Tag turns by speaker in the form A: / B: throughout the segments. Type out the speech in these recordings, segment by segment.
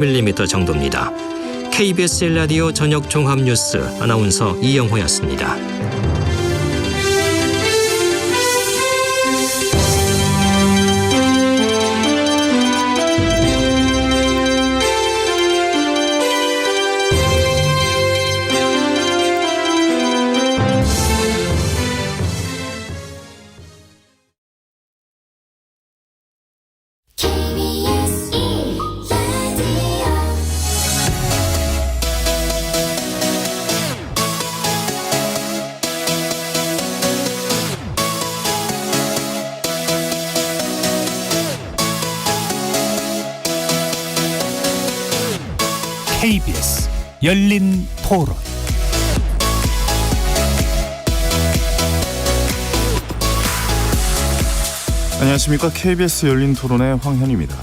A: mm 정도입니다. KBS 1라디오 저녁 종합뉴스 아나운서 이영호였습니다.
B: KBS 열린 토론.
C: 안녕하십니까. KBS 열린 토론의 황현입니다.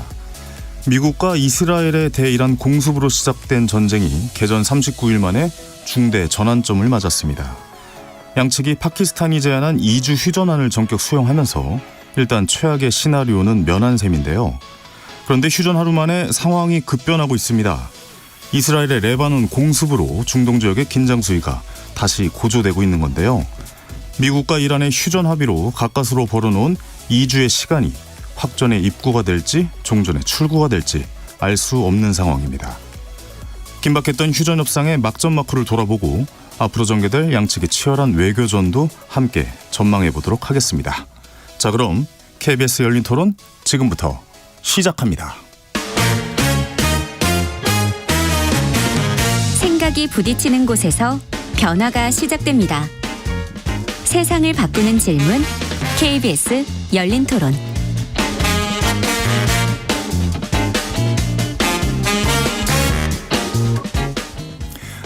C: 미국과 이스라엘의 대이란 공습으로 시작된 전쟁이 개전 39일 만에 중대 전환점을 맞았습니다. 양측이 파키스탄이 제안한 2주 휴전안을 전격 수용하면서 일단 최악의 시나리오는 면한 셈인데요. 그런데 휴전 하루 만에 상황이 급변하고 있습니다. 이스라엘의 레바논 공습으로 중동 지역의 긴장 수위가 다시 고조되고 있는 건데요. 미국과 이란의 휴전 합의로 가까스로 벌어놓은 2주의 시간이 확전의 입구가 될지 종전의 출구가 될지 알 수 없는 상황입니다. 긴박했던 휴전 협상의 막전 마크를 돌아보고 앞으로 전개될 양측의 치열한 외교전도 함께 전망해 보도록 하겠습니다. 자, 그럼 KBS 열린 토론 지금부터 시작합니다.
D: 생각이 부딪히는 곳에서 변화가 시작됩니다. 세상을 바꾸는 질문, KBS 열린 토론.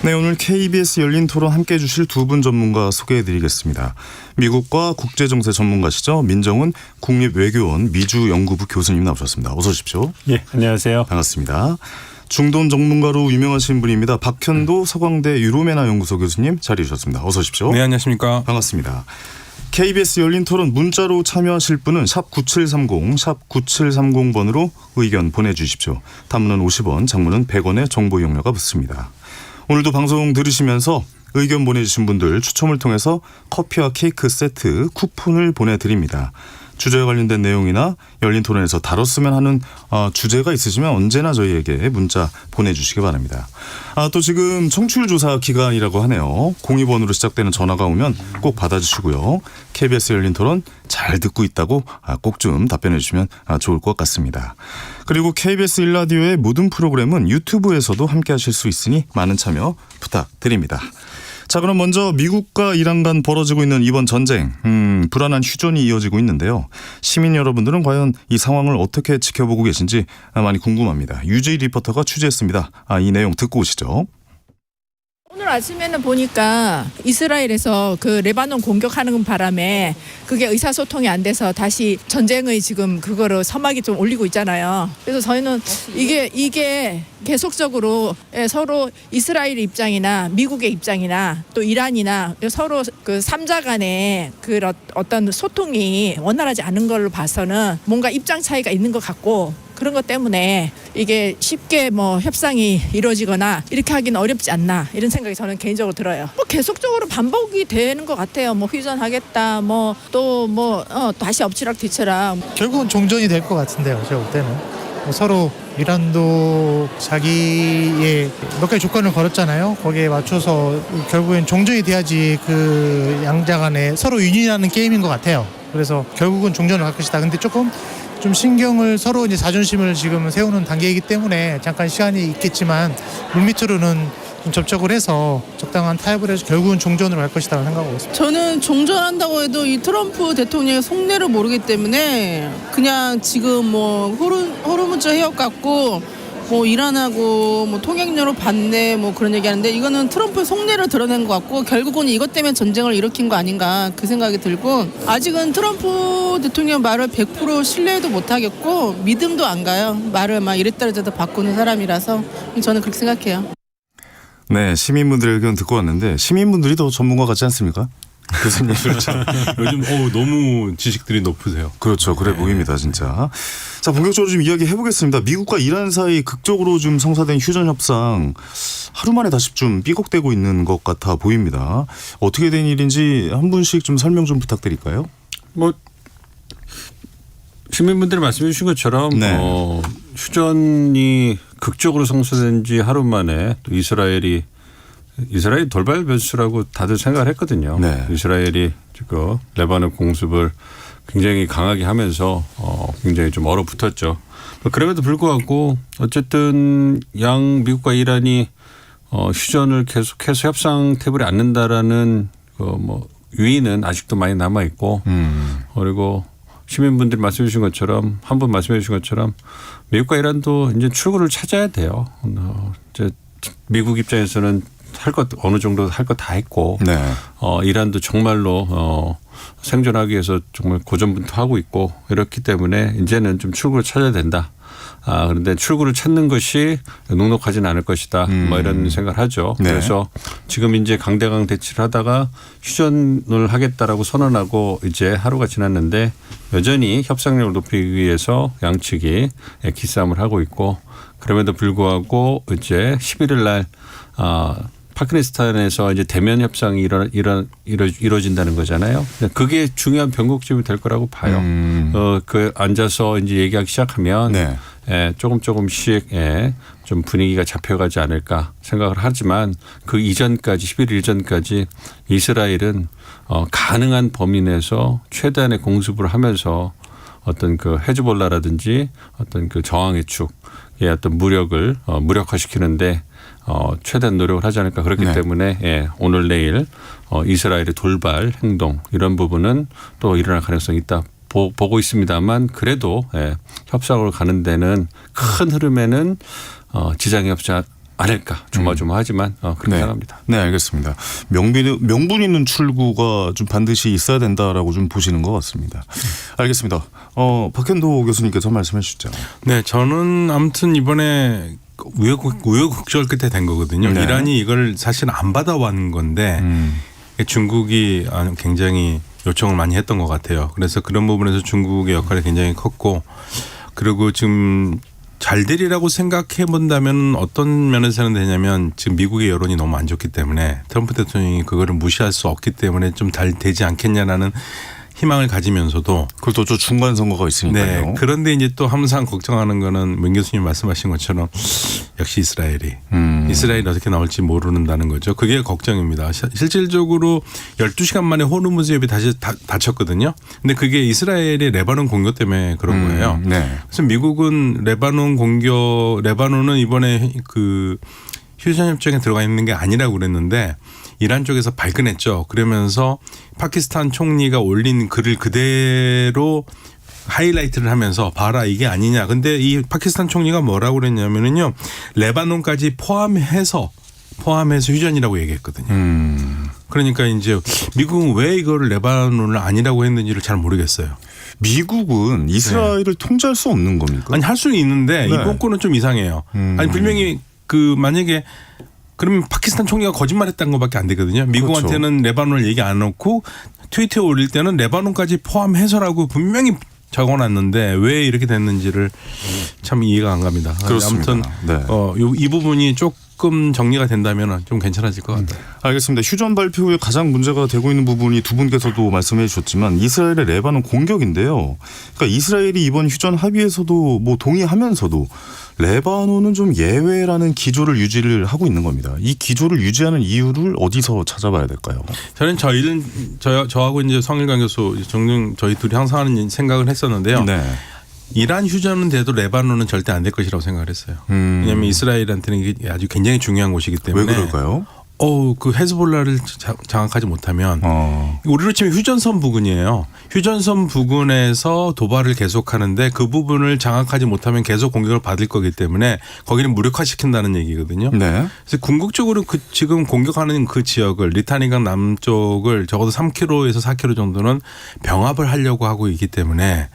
C: 네, 오늘 KBS 열린 토론 함께해 주실 두 분 전문가 소개해드리겠습니다. 미국과 국제정세 전문가시죠. 민정훈 국립외교원 미주연구부 교수님 나오셨습니다. 어서 오십시오.
E: 예, 안녕하세요.
C: 반갑습니다. 중동 전문가로 유명하신 분입니다. 박현도 서강대 유로메나 연구소 교수님 자리해 주셨습니다. 어서 오십시오.
E: 네, 안녕하십니까.
C: 반갑습니다. KBS 열린 토론 문자로 참여하실 분은 샵 9730, 샵 9730번으로 의견 보내주십시오. 단문은 50원, 장문은 100원의 정보 이용료가 붙습니다. 오늘도 방송 들으시면서 의견 보내주신 분들 추첨을 통해서 커피와 케이크 세트 쿠폰을 보내드립니다. 주제와 관련된 내용이나 열린 토론에서 다뤘으면 하는 주제가 있으시면 언제나 저희에게 문자 보내주시기 바랍니다. 또 지금 청취율 조사 기간이라고 하네요. 02번으로 시작되는 전화가 오면 꼭 받아주시고요. KBS 열린 토론 잘 듣고 있다고 꼭 좀 답변해 주시면 좋을 것 같습니다. 그리고 KBS 1라디오의 모든 프로그램은 유튜브에서도 함께 하실 수 있으니 많은 참여 부탁드립니다. 자, 그럼 먼저 미국과 이란 간 벌어지고 있는 이번 전쟁, 불안한 휴전이 이어지고 있는데요. 시민 여러분들은 과연 이 상황을 어떻게 지켜보고 계신지 많이 궁금합니다. 유재희 리포터가 취재했습니다. 이 내용 듣고 오시죠.
F: 오늘 아침에는 보니까 이스라엘에서 그 레바논 공격하는 바람에 그게 의사소통이 안 돼서 다시 전쟁의 지금 그거를 서막이 좀 올리고 있잖아요. 그래서 저희는 이게 계속적으로 서로 이스라엘 입장이나 미국의 입장이나 또 이란이나 서로 그 3자 간의 그 어떤 소통이 원활하지 않은 걸로 봐서는 뭔가 입장 차이가 있는 것 같고, 그런 것 때문에 이게 쉽게 협상이 이루어지거나 이렇게 하기는 어렵지 않나, 이런 생각이 저는 개인적으로 들어요. 계속적으로 반복이 되는 것 같아요. 휴전하겠다, 다시 엎치락 뒤치락.
G: 결국은 종전이 될 것 같은데요, 제가 볼 때는. 서로 이란도 자기의 몇 가지 조건을 걸었잖아요. 거기에 맞춰서 결국엔 종전이 돼야지 그 양자 간에 서로 유인하는 게임인 것 같아요. 그래서 결국은 종전을 갈 것이다. 근데 조금 좀 신경을 서로 이제 자존심을 지금 세우는 단계이기 때문에 잠깐 시간이 있겠지만 물밑으로는 좀 접촉을 해서 적당한 타협을 해서 결국은 종전으로 갈 것이라고 생각하고 있습니다.
H: 저는 종전한다고 해도 이 트럼프 대통령의 속내를 모르기 때문에 그냥 지금 호르무즈 해협 같고 이란하고 통행료로 받네 그런 얘기하는데, 이거는 트럼프의 속내를 드러낸 것 같고 결국은 이것 때문에 전쟁을 일으킨 거 아닌가, 그 생각이 들고, 아직은 트럼프 대통령 말을 100% 신뢰도 못하겠고 믿음도 안 가요. 말을 막 이랬다 저랬다 바꾸는 사람이라서 저는 그렇게 생각해요.
C: 네, 시민분들의 의견 듣고 왔는데 시민분들이 더 전문가 같지 않습니까? 교수님. 그렇죠.
E: 요즘 너무 지식들이 높으세요.
C: 그렇죠. 그래 보입니다, 진짜. 자, 본격적으로 좀 이야기 해보겠습니다. 미국과 이란 사이 극적으로 좀 성사된 휴전 협상 하루 만에 다시 좀 삐걱대고 있는 것 같아 보입니다. 어떻게 된 일인지 한 분씩 좀 설명 좀 부탁드릴까요?
E: 뭐 시민분들이 말씀해 주신 것처럼
C: 네.
E: 휴전이 극적으로 성사된 지 하루 만에 또 이스라엘이 돌발 변수라고 다들 생각을 했거든요.
C: 네.
E: 이스라엘이 지금 레바논 공습을 굉장히 강하게 하면서 굉장히 좀 얼어붙었죠. 그럼에도 불구하고 어쨌든 미국과 이란이 휴전을 계속해서 협상 테이블에 앉는다라는 유의는 아직도 많이 남아 있고 그리고 시민분들이 말씀해 주신 것처럼 한 분 말씀해 주신 것처럼 미국과 이란도 이제 출구를 찾아야 돼요. 이제 미국 입장에서는 어느 정도 할 거 다 했고
C: 네.
E: 이란도 정말로 생존하기 위해서 정말 고전분투하고 있고 이렇기 때문에 이제는 좀 출구를 찾아야 된다. 그런데 출구를 찾는 것이 녹록하지는 않을 것이다. 뭐 이런 생각을 하죠.
C: 네.
E: 그래서 지금 이제 강대강 대치를 하다가 휴전을 하겠다라고 선언하고 이제 하루가 지났는데 여전히 협상력을 높이기 위해서 양측이 기싸움을 하고 있고 그럼에도 불구하고 이제 11일 날 파키스탄에서 이제 대면 협상이 이루어진다는 거잖아요. 그게 중요한 변곡점이 될 거라고 봐요. 그 앉아서 이제 얘기하기 시작하면
C: 네.
E: 조금씩 좀 분위기가 잡혀가지 않을까 생각을 하지만 그 이전까지 11일 이전까지 이스라엘은 가능한 범위 내에서 최대한의 공습을 하면서 어떤 그 헤즈볼라라든지 어떤 그 저항의 축의 어떤 무력을 무력화시키는데 최대한 노력을 하지 않을까 그렇기
C: 네.
E: 때문에 오늘 내일 이스라엘의 돌발 행동 이런 부분은 또 일어날 가능성이 있다 보고 있습니다만 그래도 협상으로 가는 데는 큰 흐름에는 지장이 없지 않을까 조마조마하지만 그렇게
C: 네.
E: 생각합니다.
C: 네, 알겠습니다. 명분 있는 출구가 좀 반드시 있어야 된다라고 좀 보시는 것 같습니다. 알겠습니다. 박현도 교수님께서 말씀해 주시죠.
I: 네, 저는 아무튼 이번에 우여곡절 끝에 된 거거든요.
C: 네.
I: 이란이 이걸 사실 안 받아왔는 건데 중국이 굉장히 요청을 많이 했던 것 같아요. 그래서 그런 부분에서 중국의 역할이 굉장히 컸고 그리고 지금 잘 되리라고 생각해 본다면 어떤 면에서는 되냐면 지금 미국의 여론이 너무 안 좋기 때문에 트럼프 대통령이 그거를 무시할 수 없기 때문에 좀 잘 되지 않겠냐라는 희망을 가지면서도
C: 그리고 또 중간 선거가 있으니까요.
I: 네. 그런데 이제 또 항상 걱정하는 거는 문 교수님 말씀하신 것처럼 역시 이스라엘이 어떻게 나올지 모르는다는 거죠. 그게 걱정입니다. 실질적으로 12시간 만에 호르무즈협이 다시 닫혔거든요. 근데 그게 이스라엘의 레바논 공격 때문에 그런 거예요.
C: 네.
I: 그래서 미국은 레바논은 이번에 그 휴전 협정에 들어가 있는 게 아니라고 그랬는데 이란 쪽에서 발끈했죠. 그러면서 파키스탄 총리가 올린 글을 그대로 하이라이트를 하면서 봐라 이게 아니냐. 근데 이 파키스탄 총리가 뭐라고 그랬냐면요. 레바논까지 포함해서 휴전이라고 얘기했거든요. 그러니까 이제 미국은 왜 이거를 레바논을 아니라고 했는지를 잘 모르겠어요.
C: 미국은 이스라엘을 통제할 수 없는 겁니까?
I: 아니 할 수는 있는데
C: 네.
I: 이번 거는 좀 이상해요. 아니 분명히 만약에 그러면 파키스탄 총리가 거짓말했다는 것밖에 안 되거든요. 미국한테는
C: 그렇죠.
I: 레바논을 얘기 안 해놓고 트위터에 올릴 때는 레바논까지 포함해서라고 분명히 적어놨는데 왜 이렇게 됐는지를 참 이해가 안 갑니다.
C: 그렇습니다.
I: 아무튼
C: 네.
I: 이 부분이 조금 정리가 된다면 좀 괜찮아질 것 같아요.
C: 알겠습니다. 휴전 발표 후에 가장 문제가 되고 있는 부분이 두 분께서도 말씀해 주셨지만 이스라엘의 레바논 공격인데요. 그러니까 이스라엘이 이번 휴전 합의에서도 뭐 동의하면서도 레바논은 좀 예외라는 기조를 유지를 하고 있는 겁니다. 이 기조를 유지하는 이유를 어디서 찾아봐야 될까요?
I: 저는 저하고 이제 성일관 교수 종종 저희 둘이 항상 하는 생각을 했었는데요.
C: 네.
I: 이란 휴전은 돼도 레바논은 절대 안 될 것이라고 생각을 했어요. 왜냐하면 이스라엘한테는 이게 아주 굉장히 중요한 곳이기 때문에.
C: 왜 그럴까요?
I: 그 헤즈볼라를 장악하지 못하면 우리로 치면 휴전선 부근이에요. 휴전선 부근에서 도발을 계속하는데 그 부분을 장악하지 못하면 계속 공격을 받을 거기 때문에 거기는 무력화시킨다는 얘기거든요.
C: 네.
I: 그래서 궁극적으로 지금 공격하는 그 지역을 리타니강 남쪽을 적어도 3km에서 4km 정도는 병합을 하려고 하고 있기 때문에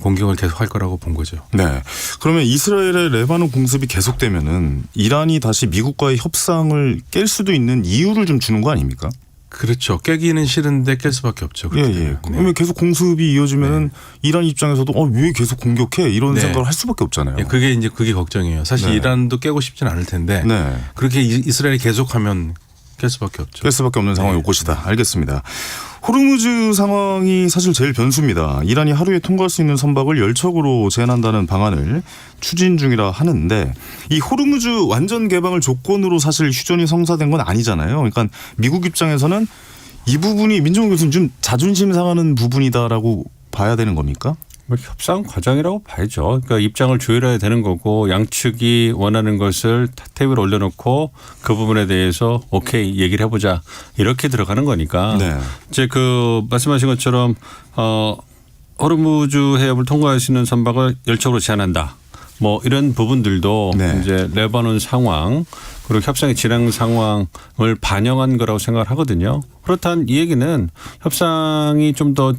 I: 공격을 계속할 거라고 본 거죠.
C: 네. 그러면 이스라엘의 레바논 공습이 계속되면은 이란이 다시 미국과의 협상을 깰 수도 있는 이유를 좀 주는 거 아닙니까?
I: 그렇죠. 깨기는 싫은데 깰 수밖에 없죠.
C: 예,
I: 그렇게
C: 예.
I: 되면.
C: 그러면 계속 공습이 이어지면은 이란 입장에서도 왜 계속 공격해 이런
I: 네.
C: 생각을 할 수밖에 없잖아요.
I: 예, 그게 걱정이에요. 사실
C: 네.
I: 이란도 깨고 싶진 않을 텐데
C: 네.
I: 그렇게 이스라엘이 계속하면 깰 수밖에 없죠.
C: 깰 수밖에 없는 상황이 올 것이다. 알겠습니다. 호르무즈 상황이 사실 제일 변수입니다. 이란이 하루에 통과할 수 있는 선박을 10척으로 제한한다는 방안을 추진 중이라 하는데 이 호르무즈 완전 개방을 조건으로 사실 휴전이 성사된 건 아니잖아요. 그러니까 미국 입장에서는 이 부분이 민정훈 교수님 좀 자존심 상하는 부분이다라고 봐야 되는 겁니까?
E: 뭐 협상 과정이라고 봐야죠. 그러니까 입장을 조율해야 되는 거고 양측이 원하는 것을 테이블에 올려놓고 그 부분에 대해서 오케이 얘기를 해보자 이렇게 들어가는 거니까
C: 네.
E: 이제 그 말씀하신 것처럼 호르무즈 해협을 통과할 수 있는 선박을 10척으로 제한한다. 뭐 이런 부분들도
C: 네.
E: 이제 레바논 상황 그리고 협상의 진행 상황을 반영한 거라고 생각을 하거든요. 그렇다면 이 얘기는 협상이 좀 더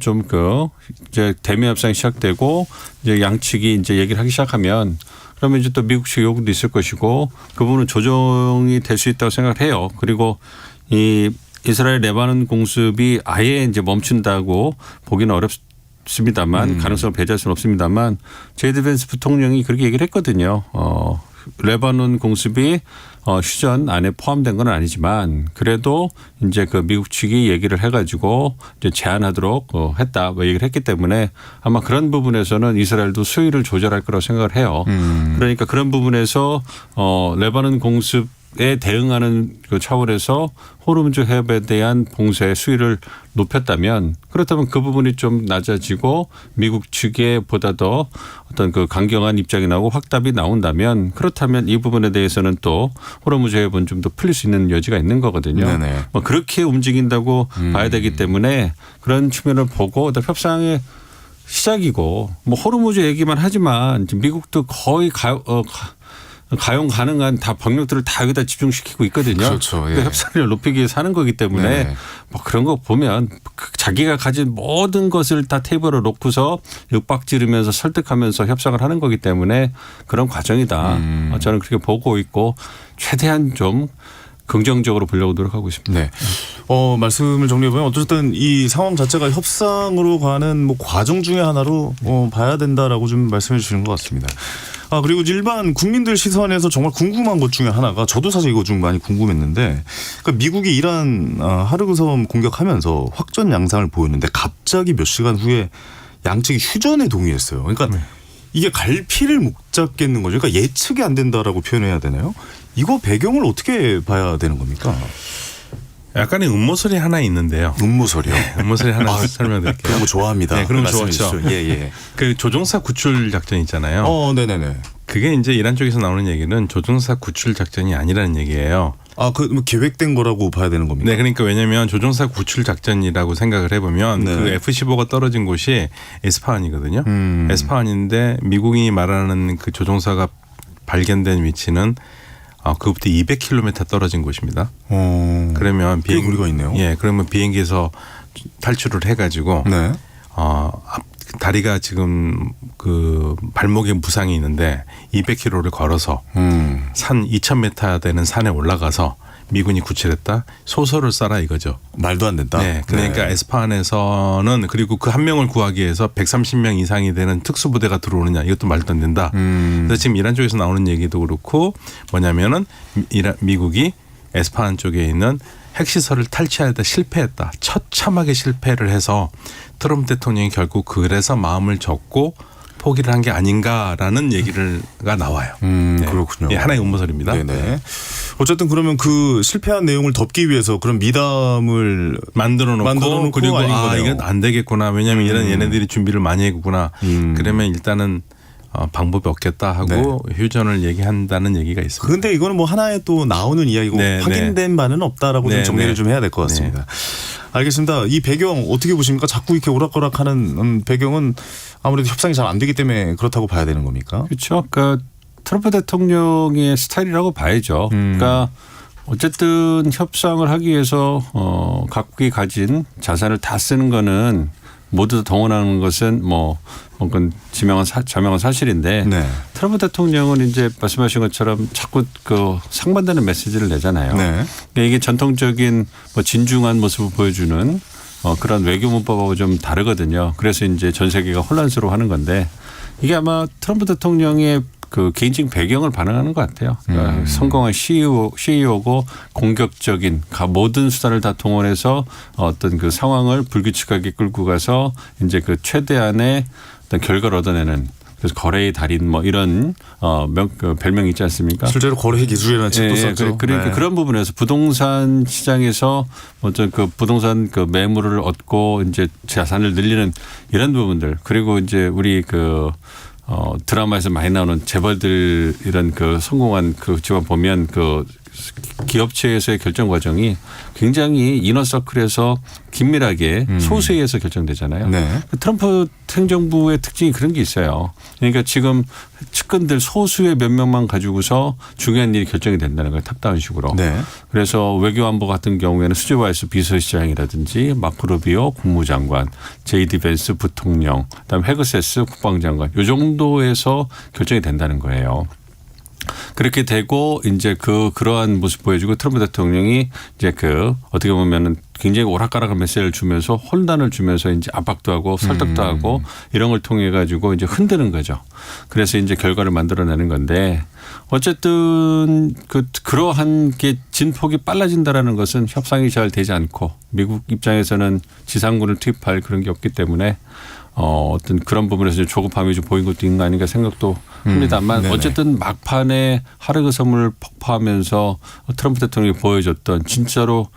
E: 이제 대미 협상이 시작되고 이제 양측이 이제 얘기를 하기 시작하면 그러면 이제 또 미국 측 요구도 있을 것이고 그 부분은 조정이 될 수 있다고 생각을 해요. 그리고 이 이스라엘 레바논 공습이 아예 이제 멈춘다고 보기는 어렵습니다만 가능성을 배제할 수는 없습니다만 제이드 벤스 부통령이 그렇게 얘기를 했거든요. 레바논 공습이 휴전 안에 포함된 건 아니지만 그래도 이제 그 미국 측이 얘기를 해가지고 이제 제한하도록 했다 뭐 얘기를 했기 때문에 아마 그런 부분에서는 이스라엘도 수위를 조절할 거라고 생각을 해요. 그러니까 그런 부분에서 레바논 공습에 대응하는 그 차원에서 호르무즈 해협에 대한 봉쇄 수위를 높였다면 그렇다면 그 부분이 좀 낮아지고 미국 측에 보다 더 어떤 그 강경한 입장이 나오고 확답이 나온다면 그렇다면 이 부분에 대해서는 또 호르무즈 해협은 좀 더 풀릴 수 있는 여지가 있는 거거든요.
C: 네네.
E: 뭐 그렇게 움직인다고 봐야 되기 때문에 그런 측면을 보고 협상의 시작이고 뭐 호르무즈 얘기만 하지만 지금 미국도 거의 가용 가능한 다 병력들을 다 여기다 집중시키고 있거든요.
C: 그렇죠. 예.
E: 그러니까 협상을 높이기 위해서 하는 거기 때문에
C: 네.
E: 뭐 그런 거 보면 자기가 가진 모든 것을 다 테이블에 놓고서 윽박지르면서 설득하면서 협상을 하는 거기 때문에 그런 과정이다. 저는 그렇게 보고 있고 최대한 좀 긍정적으로 보려고 노력하고 있습니다.
C: 네. 말씀을 정리해보면 어쨌든 이 상황 자체가 협상으로 가는 뭐 과정 중에 하나로 봐야 된다라고 좀 말씀해 주시는 것 같습니다. 그리고 일반 국민들 시선에서 정말 궁금한 것 중에 하나가 저도 사실 이거 좀 많이 궁금했는데 그러니까 미국이 이란 하르그섬 공격하면서 확전 양상을 보였는데 갑자기 몇 시간 후에 양측이 휴전에 동의했어요. 그러니까 이게 갈피를 못 잡겠는 거죠. 그러니까 예측이 안 된다라고 표현해야 되나요? 이거 배경을 어떻게 봐야 되는 겁니까?
I: 약간의 음모설이 하나 있는데요.
C: 음모설이요?
I: 네, 음모설이 하나 설명드릴게요.
C: 그런 거 좋아합니다.
I: 네, 그런 거
C: 말씀해
I: 좋았죠.
C: 주십시오. 예, 예.
I: 그 조종사 구출 작전 있잖아요.
C: 네네네.
I: 그게 이제 이란 쪽에서 나오는 얘기는 조종사 구출 작전이 아니라는 얘기예요.
C: 뭐 계획된 거라고 봐야 되는 겁니까?
I: 네, 그러니까 왜냐하면 조종사 구출 작전이라고 생각을 해보면
C: 네.
I: 그 F-15가 떨어진 곳이 에스파한이거든요. 에스파한인데 미국이 말하는 그 조종사가 발견된 위치는 그부터 200km 떨어진 곳입니다. 그러면
C: 거리가 있네요.
I: 예, 그러면 비행기에서 탈출을 해가지고
C: 네.
I: 다리가 지금 그 발목에 부상이 있는데 200km를 걸어서 산 2,000m 되는 산에 올라가서 미군이 구출했다. 소설을 써라 이거죠.
C: 말도 안 된다.
I: 네, 그러니까
C: 네.
I: 에스파한에서는 그리고 그 한 명을 구하기 위해서 130명 이상이 되는 특수부대가 들어오느냐 이것도 말도 안 된다. 그래서 지금 이란 쪽에서 나오는 얘기도 그렇고 뭐냐면은 미국이 에스파한 쪽에 있는 핵시설을 탈취하다 실패했다. 처참하게 실패를 해서 트럼프 대통령이 결국 그래서 마음을 접고 포기를 한 게 아닌가라는 얘기가 나와요. 네.
C: 그렇군요.
I: 예, 하나의 음모설입니다.
C: 네네.
I: 네.
C: 어쨌든 그러면 그 실패한 내용을 덮기 위해서 그런 미담을
I: 만들어 놓고 그리고
C: 아닌 거네요.
I: 이건 안 되겠구나. 왜냐하면 이런 얘네들이 준비를 많이 했구나. 그러면 일단은 방법이 없겠다 하고 휴전을 얘기한다는 얘기가 있습니다.
C: 그런데 이거는 뭐 하나의 또 나오는 이야기고
I: 네,
C: 확인된 바는 없다라고 좀 정리를 좀 해야 될 것 같습니다. 알겠습니다. 이 배경 어떻게 보십니까? 자꾸 이렇게 오락가락하는 배경은 아무래도 협상이 잘 안 되기 때문에 그렇다고 봐야 되는 겁니까?
E: 그렇죠. 그러니까 트럼프 대통령의 스타일이라고 봐야죠. 그러니까 어쨌든 협상을 하기 위해서 각국이 가진 자산을 다 쓰는 거는 모두 동원하는 것은 그건 자명한 사실인데
C: 네.
E: 트럼프 대통령은 이제 말씀하신 것처럼 자꾸 그 상반되는 메시지를 내잖아요.
C: 네.
E: 그러니까 이게 전통적인 진중한 모습을 보여주는 그런 외교 문법하고 좀 다르거든요. 그래서 이제 전 세계가 혼란스러워하는 건데 이게 아마 트럼프 대통령의 그 개인적인 배경을 반영하는 것 같아요. 그러니까 성공한 CEO고 공격적인 모든 수단을 다 동원해서 어떤 그 상황을 불규칙하게 끌고 가서 이제 그 최대한의 어떤 결과를 얻어내는 그래서 거래의 달인 이런 그 별명이 있지 않습니까?
C: 실제로 거래 기술이라는 책도 썼죠.
E: 그러니까
C: 네.
E: 그런 부분에서 부동산 시장에서 어떤 그 부동산 그 매물을 얻고 이제 자산을 늘리는 이런 부분들 그리고 이제 우리 그 드라마에서 많이 나오는 재벌들 이런 그 성공한 그 집안 보면 그 기업체에서의 결정 과정이 굉장히 이너서클에서 긴밀하게 소수에 의해서 결정되잖아요.
C: 네.
E: 트럼프 행정부의 특징이 그런 게 있어요. 그러니까 지금 측근들 소수의 몇 명만 가지고서 중요한 일이 결정이 된다는 거예요. 탑다운 식으로.
C: 네.
E: 그래서 외교안보 같은 경우에는 수지 바이스 비서실장이라든지 마크 루비오 국무장관, 제이디 벤스 부통령, 그다음에 헤그세스 국방장관 이 정도에서 결정이 된다는 거예요. 그렇게 되고 이제 그러한 모습 보여주고 트럼프 대통령이 이제 어떻게 보면은 굉장히 오락가락한 메시지를 주면서 혼란을 주면서 이제 압박도 하고 설득도 하고 이런 걸 통해 가지고 이제 흔드는 거죠. 그래서 이제 결과를 만들어내는 건데 어쨌든 그러한 게 진폭이 빨라진다라는 것은 협상이 잘 되지 않고 미국 입장에서는 지상군을 투입할 그런 게 없기 때문에 어떤 그런 부분에서 조급함이 좀 보인 것도 있는 거 아닌가 생각도 합니다만
C: 네네.
E: 어쨌든 막판에 하르그 섬을 폭파하면서 트럼프 대통령이 보여줬던 진짜로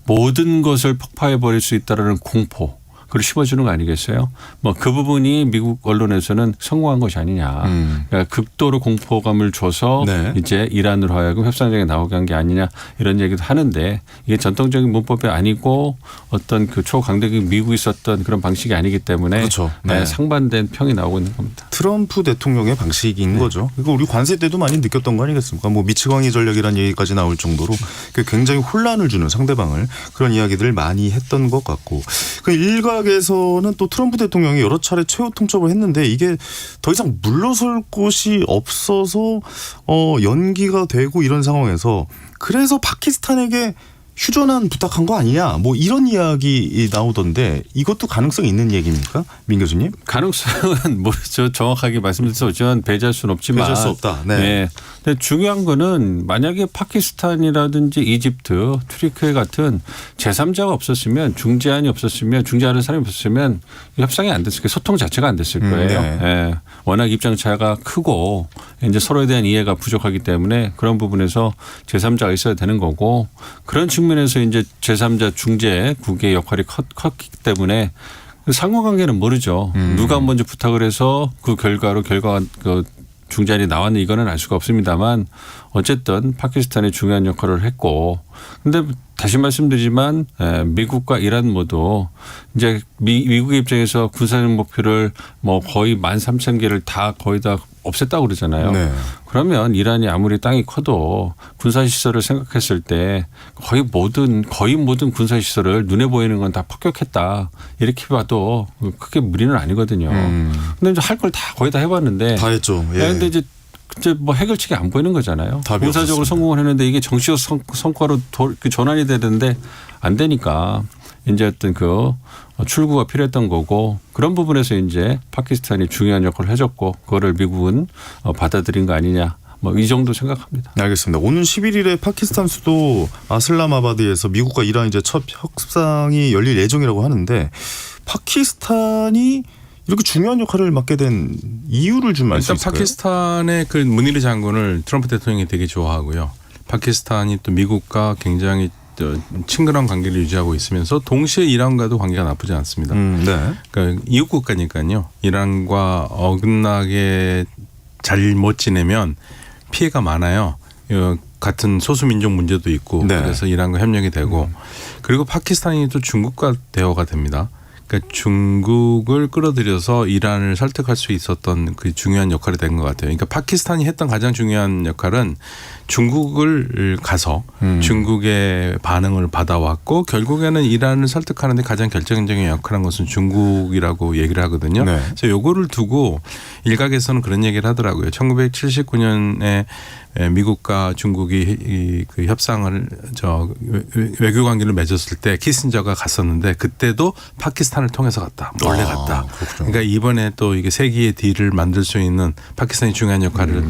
E: 모든 것을 폭파해버릴 수 있다는 공포 그걸 심어주는 거 아니겠어요? 그 부분이 미국 언론에서는 성공한 것이 아니냐. 그러니까 극도로 공포감을 줘서
C: 네.
E: 이제 이란으로 하여금 협상장에 나오게 한 게 아니냐 이런 얘기도 하는데 이게 전통적인 문법이 아니고 어떤 그 초강대국 미국이 썼던 그런 방식이 아니기 때문에
C: 그렇죠. 네.
E: 상반된 평이 나오고 있는 겁니다.
C: 트럼프 대통령의 방식인 거죠. 이거 우리 관세 때도 많이 느꼈던 거 아니겠습니까? 미치광이 전략이라는 얘기까지 나올 정도로 굉장히 혼란을 주는 상대방을 그런 이야기들을 많이 했던 것 같고 그 일각에서는 또 트럼프 대통령이 여러 차례 최후 통첩을 했는데 이게 더 이상 물러설 곳이 없어서 연기가 되고 이런 상황에서 그래서 파키스탄에게 휴전한 부탁한 거 아니냐 이런 이야기 나오던데 이것도 가능성이 있는 얘기입니까? 민 교수님?
E: 가능성은 모르죠. 정확하게 말씀드릴 수 없지만 배제할 수는 없지만.
C: 배제할 수 없다. 네.
E: 네. 근데 중요한 거는 만약에 파키스탄이라든지 이집트, 튀르키예 같은 제3자가 없었으면 중재안이 없었으면 중재하는 사람이 없었으면 협상이 안 됐을 거예요. 소통 자체가 안 됐을 거예요.
C: 네.
E: 네. 워낙 입장 차가 크고 이제 서로에 대한 이해가 부족하기 때문에 그런 부분에서 제3자가 있어야 되는 거고 그런 측면에서 이제 제3자 중재국의 역할이 컸기 때문에 상호관계는 모르죠. 누가 먼저 부탁을 해서 그 결과가 중재안이 나왔는 이거는 알 수가 없습니다만 어쨌든 파키스탄이 중요한 역할을 했고 근데 다시 말씀드리지만 미국과 이란 모두 이제 미국의 입장에서 군사적 목표를 거의 13,000개를 다 거의 다 없앴다고 그러잖아요.
C: 네.
E: 그러면 이란이 아무리 땅이 커도 군사시설을 생각했을 때 거의 모든 군사시설을 눈에 보이는 건 다 폭격했다. 이렇게 봐도 크게 무리는 아니거든요. 근데 이제 할 걸 다 거의 다 해봤는데.
C: 다 했죠. 예.
E: 근데 이제 해결책이 안 보이는 거잖아요.
C: 답이
E: 군사적으로
C: 없었습니다.
E: 성공을 했는데 이게 정치적 성과로 전환이 되는데 안 되니까 이제 어떤 출구가 필요했던 거고 그런 부분에서 이제 파키스탄이 중요한 역할을 해줬고 그거를 미국은 받아들인 거 아니냐. 이 정도 생각합니다.
C: 알겠습니다. 오는 11일에 파키스탄 수도 아슬라마바드에서 미국과 이란 이제 첫 협상이 열릴 예정이라고 하는데 파키스탄이 이렇게 중요한 역할을 맡게 된 이유를 좀 알 수
I: 일단
C: 있을까요?
I: 파키스탄의 그 무니르 장군을 트럼프 대통령이 되게 좋아하고요. 파키스탄이 또 미국과 굉장히 친근한 관계를 유지하고 있으면서 동시에 이란과도 관계가 나쁘지 않습니다.
C: 네.
I: 그러니까 이웃 국가니까요. 이란과 어긋나게 잘 못 지내면 피해가 많아요. 같은 소수민족 문제도 있고
C: 네.
I: 그래서 이란과 협력이 되고 그리고 파키스탄이 또 중국과 대화가 됩니다. 그러니까 중국을 끌어들여서 이란을 설득할 수 있었던 그 중요한 역할이 된 것 같아요. 그러니까 파키스탄이 했던 가장 중요한 역할은 중국을 가서 중국의 반응을 받아왔고 결국에는 이란을 설득하는 데 가장 결정적인 역할을 한 것은 중국이라고 얘기를 하거든요.
C: 네.
I: 그래서 요거를 두고 일각에서는 그런 얘기를 하더라고요. 1979년에 미국과 중국이 그 협상을 외교 관계를 맺었을 때 키신저가 갔었는데 그때도 파키스탄을 통해서 갔다. 몰래 갔다.
C: 그렇군요.
I: 그러니까 이번에 또 이게 세기의 딜을 만들 수 있는 파키스탄이 중요한 역할을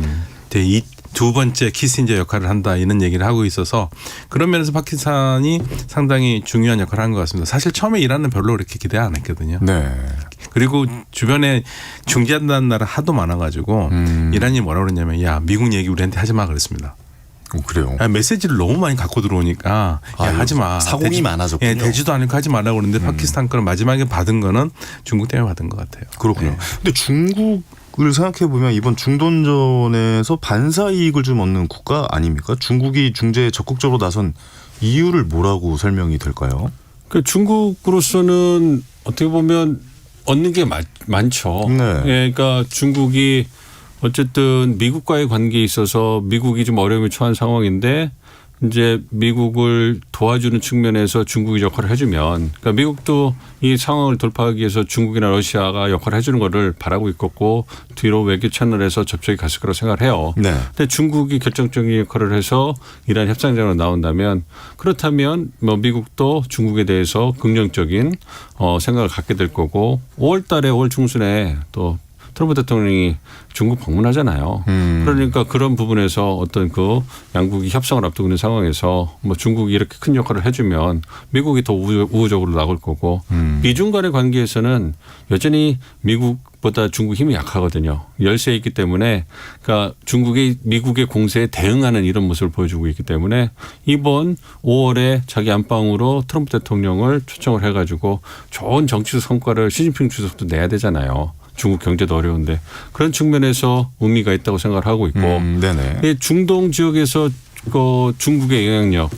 I: 이 두 번째 키신저 역할을 한다 이런 얘기를 하고 있어서 그런 면에서 파키스탄이 상당히 중요한 역할을 한 것 같습니다. 사실 처음에 이란은 별로 그렇게 기대 안 했거든요.
C: 네.
I: 그리고 주변에 중재한다는 나라 하도 많아가지고 이란이 뭐라고 그랬냐면 야 미국 얘기 우리한테 하지 마 그랬습니다.
C: 그래요.
I: 메시지를 너무 많이 갖고 들어오니까 야 하지 마.
C: 사공이 많아졌군요.
I: 예, 되지도 않고 하지 말라고 그러는데 파키스탄 거는 마지막에 받은 거는 중국 때문에 받은 것 같아요.
C: 그렇군요.
I: 네.
C: 근데 중국을 생각해 보면 이번 중동전에서 반사 이익을 좀 얻는 국가 아닙니까? 중국이 중재에 적극적으로 나선 이유를 뭐라고 설명이 될까요?
E: 그 중국으로서는 어떻게 보면 얻는 게 많죠.
C: 네.
E: 예, 그러니까 중국이 어쨌든 미국과의 관계에 있어서 미국이 좀 어려움에 처한 상황인데 이제 미국을 도와주는 측면에서 중국이 역할을 해주면 그러니까 미국도 이 상황을 돌파하기 위해서 중국이나 러시아가 역할을 해주는 거를 바라고 있었고 뒤로 외교 채널에서 접촉이 갔을 거라고 생각을 해요.
C: 네.
E: 근데 중국이 결정적인 역할을 해서 이란 협상장으로 나온다면 그렇다면 뭐 미국도 중국에 대해서 긍정적인 생각을 갖게 될 거고 5월 달에 5월 중순에 또 트럼프 대통령이 중국 방문하잖아요. 그러니까 그런 부분에서 어떤 그 양국이 협상을 앞두고 있는 상황에서 뭐 중국이 이렇게 큰 역할을 해주면 미국이 더 우호적으로 나올 거고 미중 간의 관계에서는 여전히 미국보다 중국 힘이 약하거든요. 열세에 있기 때문에 그러니까 중국이 미국의 공세에 대응하는 이런 모습을 보여주고 있기 때문에 이번 5월에 자기 안방으로 트럼프 대통령을 초청을 해가지고 좋은 정치적 성과를 시진핑 주석도 내야 되잖아요. 중국 경제도 어려운데 그런 측면에서 의미가 있다고 생각을 하고 있고
C: 네네.
E: 중동 지역에서 그 중국의 영향력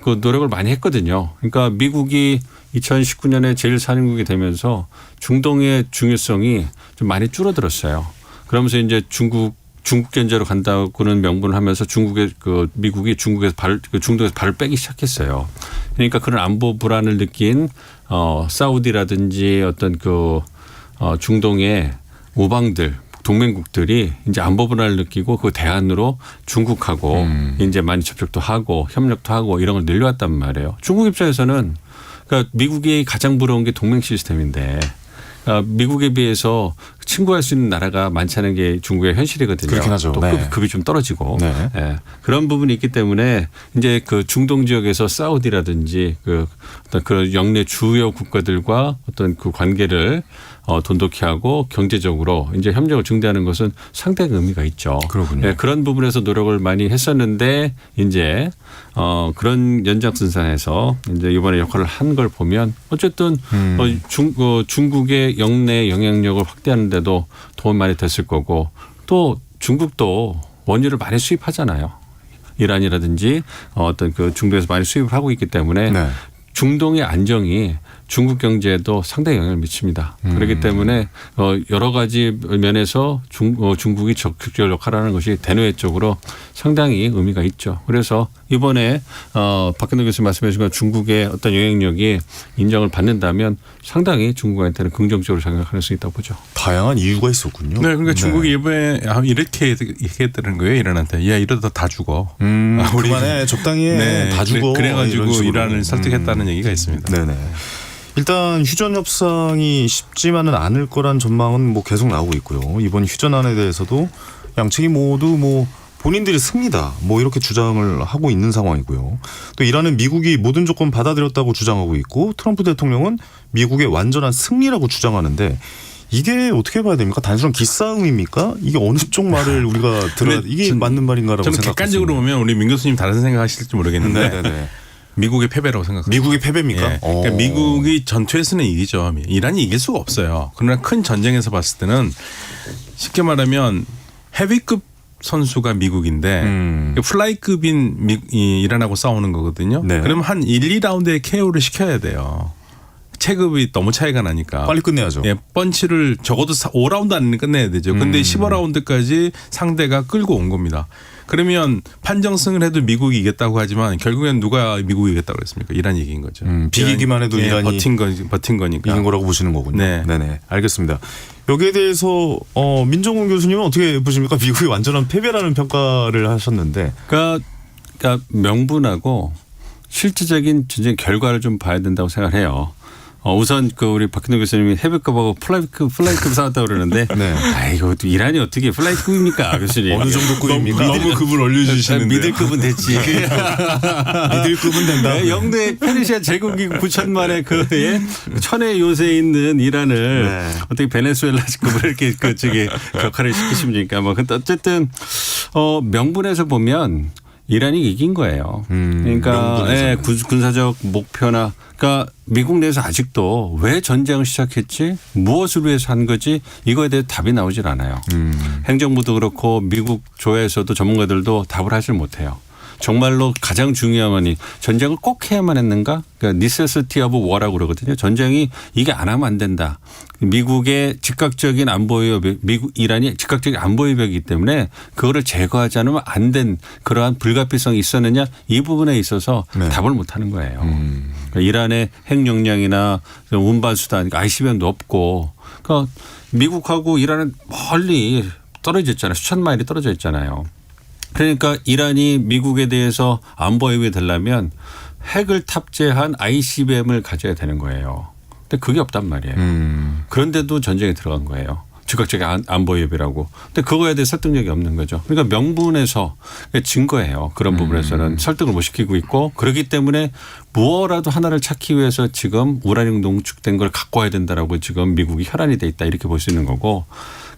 E: 그 노력을 많이 했거든요. 그러니까 미국이 2019년에 제1산유국이 되면서 중동의 중요성이 좀 많이 줄어들었어요. 그러면서 이제 중국 견제로 간다고는 명분을 하면서 미국이 중동에서 발을 빼기 시작했어요. 그러니까 그런 안보 불안을 느낀 사우디라든지 어떤 중동의 우방들 동맹국들이 이제 안보 불안을 느끼고 그 대안으로 중국하고 이제 많이 접촉도 하고 협력도 하고 이런 걸 늘려왔단 말이에요. 중국 입장에서는 그러니까 미국이 가장 부러운 게 동맹 시스템인데 미국에 비해서 친구할 수 있는 나라가 많지 않은 게 중국의 현실이거든요.
C: 그렇긴 하죠.
E: 또
C: 네.
E: 급이 좀 떨어지고
C: 네.
E: 예. 그런 부분이 있기 때문에 이제 그 중동 지역에서 사우디라든지 어떤 그런 영내 주요 국가들과 어떤 그 관계를 돈독히 하고 경제적으로 이제 협력을 증대하는 것은 상당히 의미가 있죠.
C: 그렇군요.
E: 예, 그런 부분에서 노력을 많이 했었는데 이제 그런 연장선상에서 이제 이번에 역할을 한 걸 보면 어쨌든 중국의 영내 영향력을 확대하는 데도 도움이 많이 됐을 거고 또 중국도 원유를 많이 수입하잖아요. 이란이라든지 어떤 그 중동에서 많이 수입을 하고 있기 때문에
C: 네.
E: 중동의 안정이 중국 경제에도 상당히 영향을 미칩니다. 그렇기 때문에 여러 가지 면에서 중국이 적극적으로 역할을 하는 것이 대내외적으로 상당히 의미가 있죠. 그래서 이번에 박근혜 교수님 말씀해 주신 중국의 어떤 영향력이 인정을 받는다면 상당히 중국한테는 긍정적으로 생각할 수 있다고 보죠.
C: 다양한 이유가 있었군요.
I: 네, 그러니까 중국이 이번에 이렇게 얘기했다는 거예요. 이란한테. 야, 이러다 다 죽어.
C: 우리 그만해 적당히 해.
I: 네,
C: 다 죽어.
I: 그래가지고
C: 이런 식으로.
I: 이란을 설득했다는 얘기가 있습니다.
C: 네네. 일단 휴전 협상이 쉽지만은 않을 거란 전망은 뭐 계속 나오고 있고요. 이번 휴전안에 대해서도 양측이 모두 뭐 본인들이 승리다 뭐 이렇게 주장을 하고 있는 상황이고요. 또 이란은 미국이 모든 조건 받아들였다고 주장하고 있고 트럼프 대통령은 미국의 완전한 승리라고 주장하는데 이게 어떻게 봐야 됩니까? 단순한 기싸움입니까? 이게 어느 쪽 말을 우리가 들어야 이게 맞는 말인가라고
I: 저는
C: 생각합니다.
I: 객관적으로 보면 우리 민 교수님 다른 생각하실지 모르겠는데
C: 네네네.
I: 미국의 패배라고 생각합니다.
C: 미국의 패배입니까?
I: 예. 그러니까 미국이 전투에서는 이기죠. 이란이 이길 수가 없어요. 그러나 큰 전쟁에서 봤을 때는 쉽게 말하면 헤비급 선수가 미국인데 플라이급인 이란하고 싸우는 거거든요.
C: 네.
I: 그러면 한 1, 2라운드에 KO를 시켜야 돼요. 체급이 너무 차이가 나니까
C: 빨리 끝내야죠.
I: 예, 펀치를 적어도 5라운드 안에 끝내야 되죠. 근데 15라운드까지 상대가 끌고 온 겁니다. 그러면 판정승을 해도 미국이 이겼다고 하지만 결국엔 누가 미국이 이겼다고 그랬습니까? 이란이 이긴 거죠.
C: 비기기만 해도
I: 예,
C: 이란이
I: 버틴 거니까.
C: 이긴 거라고 보시는 거군요.
I: 네.
C: 네네. 알겠습니다. 여기에 대해서 민정훈 교수님은 어떻게 보십니까? 미국이 완전한 패배라는 평가를 하셨는데.
E: 그러니까 명분하고 실질적인 전쟁 결과를 좀 봐야 된다고 생각해요. 우선 우리 박근혜 교수님이 헤비급하고 플라이급 사왔다고 그러는데
C: 네.
E: 아이고 이란이 어떻게 플라이급입니까 교수님?
C: 어느 정도 급입니까?
I: 너무 급을 올려주시는데.
E: 미들급은 됐지.
C: 미들급은 된다.
E: 네, 영대 페르시아 제국이 9천만의 그 천의 요새에 있는 이란을
C: 네.
E: 어떻게 베네수엘라급을 이렇게 격화를 시키십니까? 뭐 근데 어쨌든 명분에서 보면 이란이 이긴 거예요. 그러니까 예, 군사적 목표나 그러니까 미국 내에서 아직도 왜 전쟁을 시작했지? 무엇을 위해서 한 거지? 이거에 대해 답이 나오질 않아요. 행정부도 그렇고 미국 조회에서도 전문가들도 답을 하질 못해요. 정말로 가장 중요한 건 전쟁을 꼭 해야만 했는가? 그러니까 necessity of war라고 그러거든요. 전쟁이 이게 안 하면 안 된다. 미국의 즉각적인 안보의 이란이 즉각적인 안보의 벽이기 때문에 그거를 제거하지 않으면 안 된 그러한 불가피성이 있었느냐 이 부분에 있어서
C: 네.
E: 답을 못 하는 거예요. 그러니까 이란의 핵 역량이나 운반 수단, ICBM도 없고 그러니까 미국하고 이란은 멀리 떨어져 있잖아요. 수천 마일이 떨어져 있잖아요. 그러니까 이란이 미국에 대해서 안보 위협이 되려면 핵을 탑재한 ICBM을 가져야 되는 거예요. 근데 그게 없단 말이에요. 그런데도 전쟁에 들어간 거예요. 즉각적인 안보 위협이라고. 근데 그거에 대해 설득력이 없는 거죠. 그러니까 명분에서 증거예요. 그런 부분에서는 설득을 못 시키고 있고 그렇기 때문에 무엇라도 하나를 찾기 위해서 지금 우라늄 농축된 걸 갖고 와야 된다라고 지금 미국이 혈안이 돼 있다 이렇게 볼 수 있는 거고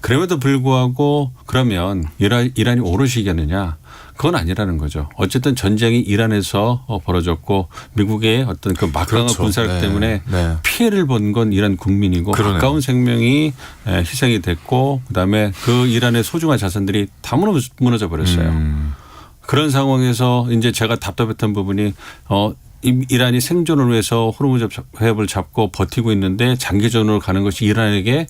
E: 그럼에도 불구하고 그러면 이란이 오롯이 이겼느냐 그건 아니라는 거죠. 어쨌든 전쟁이 이란에서 벌어졌고 미국의 어떤 그 막강한
C: 그렇죠.
E: 군사력
C: 네.
E: 때문에
C: 네.
E: 피해를 본 건 이란 국민이고
C: 그러네요.
E: 가까운 생명이 희생이 됐고 그다음에 그 이란의 소중한 자산들이 다 무너져 버렸어요. 그런 상황에서 이제 제가 답답했던 부분이 이란이 생존을 위해서 호르무즈 해협을 잡고 버티고 있는데 장기전으로 가는 것이 이란에게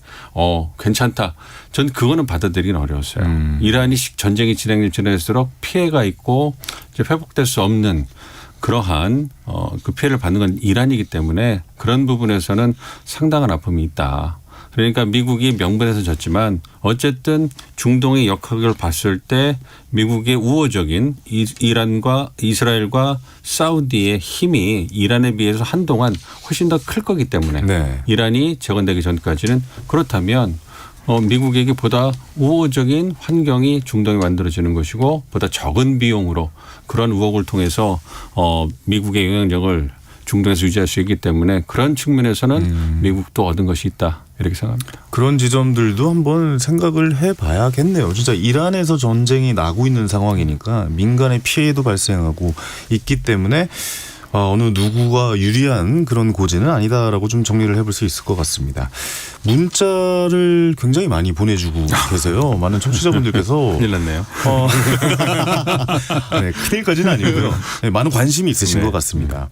E: 괜찮다. 전 그거는 받아들이기는 어려웠어요. 이란이 전쟁이 진행될수록 피해가 있고 이제 회복될 수 없는 그러한 그 피해를 받는 건 이란이기 때문에 그런 부분에서는 상당한 아픔이 있다. 그러니까 미국이 명분에서 졌지만 어쨌든 중동의 역학을 봤을 때 미국의 우호적인 이란과 이스라엘과 사우디의 힘이 이란에 비해서 한동안 훨씬 더 클 거기 때문에
C: 네.
E: 이란이 재건되기 전까지는 그렇다면 미국에게 보다 우호적인 환경이 중동에 만들어지는 것이고 보다 적은 비용으로 그런 우호를 통해서 미국의 영향력을 중동에서 유지할 수 있기 때문에 그런 측면에서는 미국도 얻은 것이 있다. 이렇게 생각합니다.
C: 그런 지점들도 한번 생각을 해봐야겠네요. 진짜 이란에서 전쟁이 나고 있는 상황이니까 민간의 피해도 발생하고 있기 때문에 어느 누구가 유리한 그런 고지는 아니다라고 좀 정리를 해볼 수 있을 것 같습니다. 문자를 굉장히 많이 보내주고 계세요. 많은 청취자분들께서
I: 큰일 났네요.
C: 네, 큰일까지는 아니고요. 네, 많은 관심이 있으신
I: 네.
C: 것 같습니다.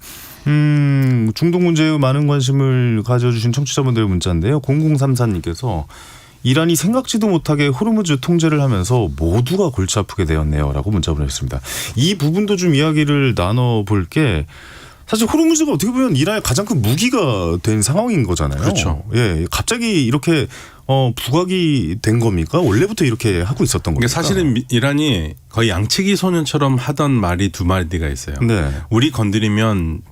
C: 중동 문제에 많은 관심을 가져주신 청취자분들의 문자인데요. 0034님께서 이란이 생각지도 못하게 호르무즈 통제를 하면서 모두가 골치 아프게 되었네요. 라고 문자 보내셨습니다. 이 부분도 좀 이야기를 나눠볼 게 사실 호르무즈가 어떻게 보면 이란의 가장 큰 무기가 된 상황인 거잖아요.
I: 그렇죠.
C: 예, 갑자기 이렇게 부각이 된 겁니까? 원래부터 이렇게 하고 있었던 겁니까?
I: 그러니까 사실은 이란이 거의 양치기 소년처럼 하던 말이 두 마디가 있어요.
C: 네.
I: 우리 건드리면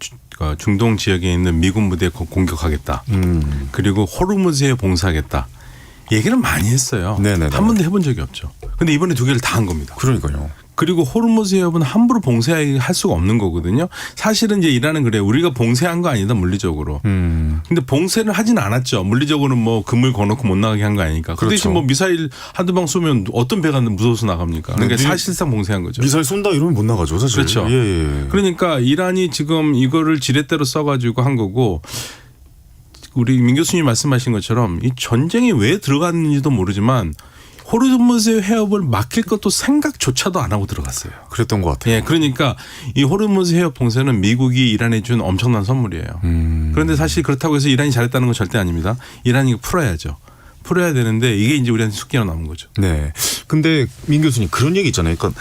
I: 중동 지역에 있는 미군 부대에 공격하겠다. 그리고 호르무즈에 봉사하겠다. 얘기를 많이 했어요.
C: 네네네.
I: 한 번도 해본 적이 없죠. 근데 이번에 두 개를 다 한 겁니다.
C: 그러니까요.
I: 그리고 호르무즈 해협은 함부로 봉쇄할 수가 없는 거거든요. 사실은 이제 이란은 그래요. 우리가 봉쇄한 거 아니다 물리적으로. 근데 봉쇄를 하진 않았죠. 물리적으로는 뭐 금을 거놓고 못 나가게 한 거 아니니까. 그
C: 그렇죠.
I: 대신 뭐 미사일 한두 방 쏘면 어떤 배가 무서워서 나갑니까? 그러니까 사실상 봉쇄한 거죠.
C: 미사일 쏜다 이러면 못 나가죠, 사실.
I: 그렇죠.
C: 예.
I: 그러니까 이란이 지금 이거를 지렛대로 써가지고 한 거고 우리 민 교수님 말씀하신 것처럼 이 전쟁이 왜 들어갔는지도 모르지만 호르무즈 해협을 막힐 것도 생각조차도 안 하고 들어갔어요.
C: 그랬던 것 같아요.
I: 예, 그러니까 이 호르무즈 해협 봉쇄는 미국이 이란에 준 엄청난 선물이에요. 그런데 사실 그렇다고 해서 이란이 잘했다는 건 절대 아닙니다. 이란이 이거 풀어야죠. 풀어야 되는데 이게 이제 우리한테 숙제가 남은 거죠.
C: 네. 근데 민 교수님 그런 얘기 있잖아요. 그러니까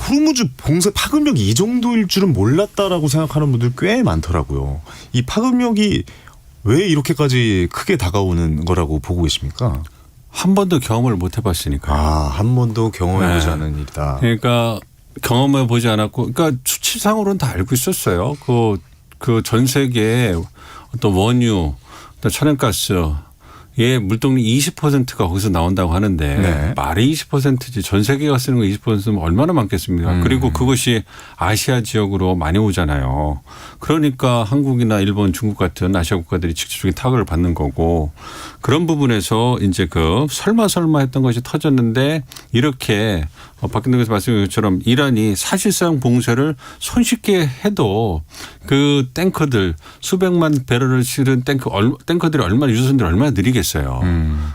C: 호르무즈 봉쇄 파급력이 이 정도일 줄은 몰랐다라고 생각하는 분들 꽤 많더라고요. 이 파급력이 왜 이렇게까지 크게 다가오는 거라고 보고 계십니까?
E: 한 번도 경험을 못 해봤으니까.
C: 한 번도 경험해보지
E: 네.
C: 않은 일이다.
E: 그러니까 경험해 보지 않았고, 그러니까 수치상으로는 다 알고 있었어요. 그 전 세계에 어떤 원유, 또 천연가스, 예, 물동량 20%가 거기서 나온다고 하는데
C: 네.
E: 말이 20%지 전 세계가 쓰는 거 20%면 얼마나 많겠습니까? 그리고 그것이 아시아 지역으로 많이 오잖아요. 그러니까 한국이나 일본, 중국 같은 아시아 국가들이 직접적인 타격을 받는 거고 그런 부분에서 이제 설마 했던 것이 터졌는데 이렇게 박근혜 교수 말씀하신 것처럼 이란이 사실상 봉쇄를 손쉽게 해도 그 탱커들 수백만 배럴을 실은 탱커들이 얼마나 유조선들이 얼마나 느리겠어요.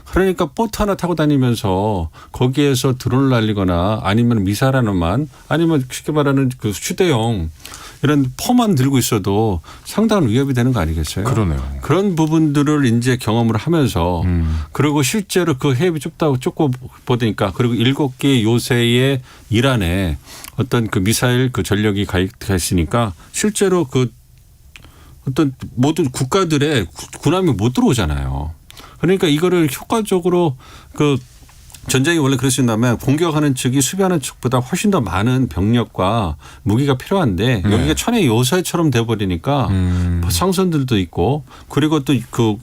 E: 그러니까 보트 하나 타고 다니면서 거기에서 드론을 날리거나 아니면 미사일 하나만 아니면 쉽게 말하는 그 휴대용 이런 포만 들고 있어도 상당한 위협이 되는 거 아니겠어요?
C: 그러네요.
E: 그런 부분들을 이제 경험을 하면서 그리고 실제로 그 해협이 좁고 보니까 그리고 7개의 요새의 이란에 어떤 그 미사일 그 전력이 가 있으니까 실제로 그 어떤 모든 국가들의 군함이 못 들어오잖아요. 그러니까 이거를 효과적으로 전쟁이 원래 그럴 수 있다면 공격하는 측이 수비하는 측보다 훨씬 더 많은 병력과 무기가 필요한데 여기가 천의 요새처럼 돼버리니까 상선들도 있고 그리고 또 그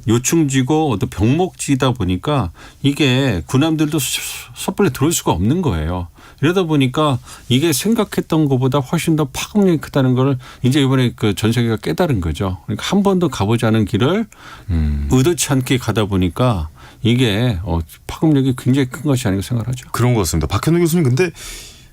E: 요충지고 어떤 병목지다 보니까 이게 군함들도 섣불리 들어올 수가 없는 거예요. 이러다 보니까 이게 생각했던 것보다 훨씬 더 파급력이 크다는 걸 이제 이번에 전 세계가 깨달은 거죠. 그러니까 한 번도 가보지 않은 길을 의도치 않게 가다 보니까 이게 파급력이 굉장히 큰 것이 아닌가 생각하죠.
C: 그런 것 같습니다. 박현우 교수님 근데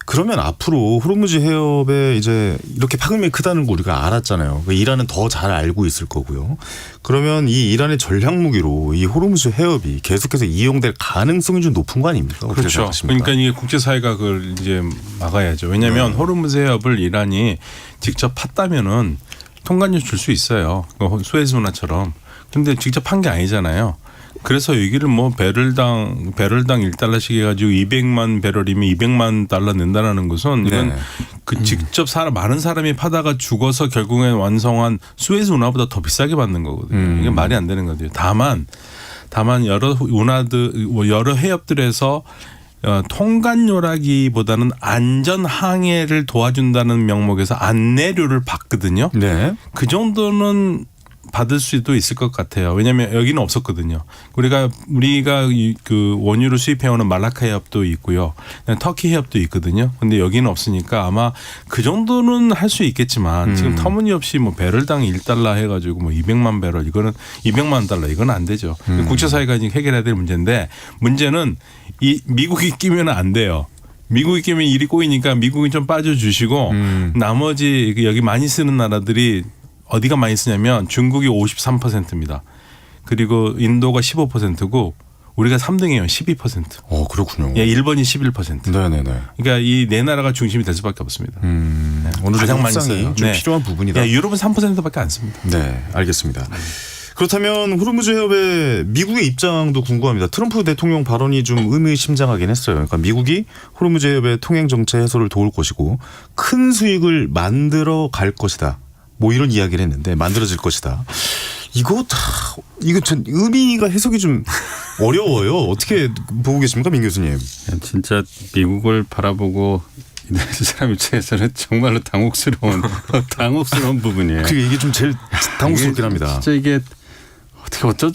C: 그러면 앞으로 호르무즈 해협에 이제 이렇게 파급력이 크다는 거 우리가 알았잖아요. 이란은 더 잘 알고 있을 거고요. 그러면 이 이란의 전략 무기로 이 호르무즈 해협이 계속해서 이용될 가능성이 좀 높은 거 아닙니까? 어떻게
I: 그렇죠.
C: 생각하십니까?
I: 그러니까 이게 국제사회가 그걸 이제 막아야죠. 왜냐하면 호르무즈 해협을 이란이 직접 팠다면은 통관료 줄 수 있어요. 수에즈 운하처럼. 근데 직접 판 게 아니잖아요. 그래서 여기를 뭐 배럴당 1달러씩 해가지고 200만 배럴이면 200만 달러 낸다라는 것은 이건
C: 네.
I: 그 직접 많은 사람이 파다가 죽어서 결국엔 완성한 수에즈 운하보다 더 비싸게 받는 거거든요. 이게 말이 안 되는 거죠. 다만 여러 해협들에서 통관료라기보다는 안전 항해를 도와준다는 명목에서 안내료를 받거든요.
C: 네.
I: 그 정도는 받을 수도 있을 것 같아요. 왜냐하면 여기는 없었거든요. 우리가 그 원유를 수입해오는 말라카 해협도 있고요. 터키 해협도 있거든요. 근데 여기는 없으니까 아마 그 정도는 할 수 있겠지만 지금 터무니없이 뭐 배럴당 1달러 해가지고 뭐 200만 배럴 이거는 200만 달러 이건 안 되죠. 국제사회가 지금 해결해야 될 문제인데 문제는 이 미국이 끼면 안 돼요. 미국이 끼면 일이 꼬이니까 미국이 좀 빠져주시고 나머지 여기 많이 쓰는 나라들이 어디가 많이 쓰냐면 중국이 53%입니다. 그리고 인도가 15%고 우리가 3등이에요. 12%.
C: 그렇군요.
I: 예, 일본이 11%.
C: 네네네.
I: 그러니까 이 네 나라가 중심이 될 수밖에 없습니다.
C: 어느 정도
I: 가장 많이
C: 협상이
I: 써요.
C: 좀
I: 네.
C: 필요한 부분이다.
I: 예, 유럽은 3%밖에 안 씁니다.
C: 네, 알겠습니다. 그렇다면 호르무즈 해협의 미국의 입장도 궁금합니다. 트럼프 대통령 발언이 좀 의미심장하긴 했어요. 그러니까 미국이 호르무즈 해협의 통행 정체 해소를 도울 것이고 큰 수익을 만들어 갈 것이다. 뭐 이런 이야기를 했는데 만들어질 것이다. 이거 전 의미가 해석이 좀 어려워요. 어떻게 보고 계십니까, 민 교수님?
E: 진짜 미국을 바라보고 있는 사람 입장에서는 정말로 당혹스러운 부분이에요.
C: 이게 좀 제일 당혹스럽긴 합니다.
E: 진짜 이게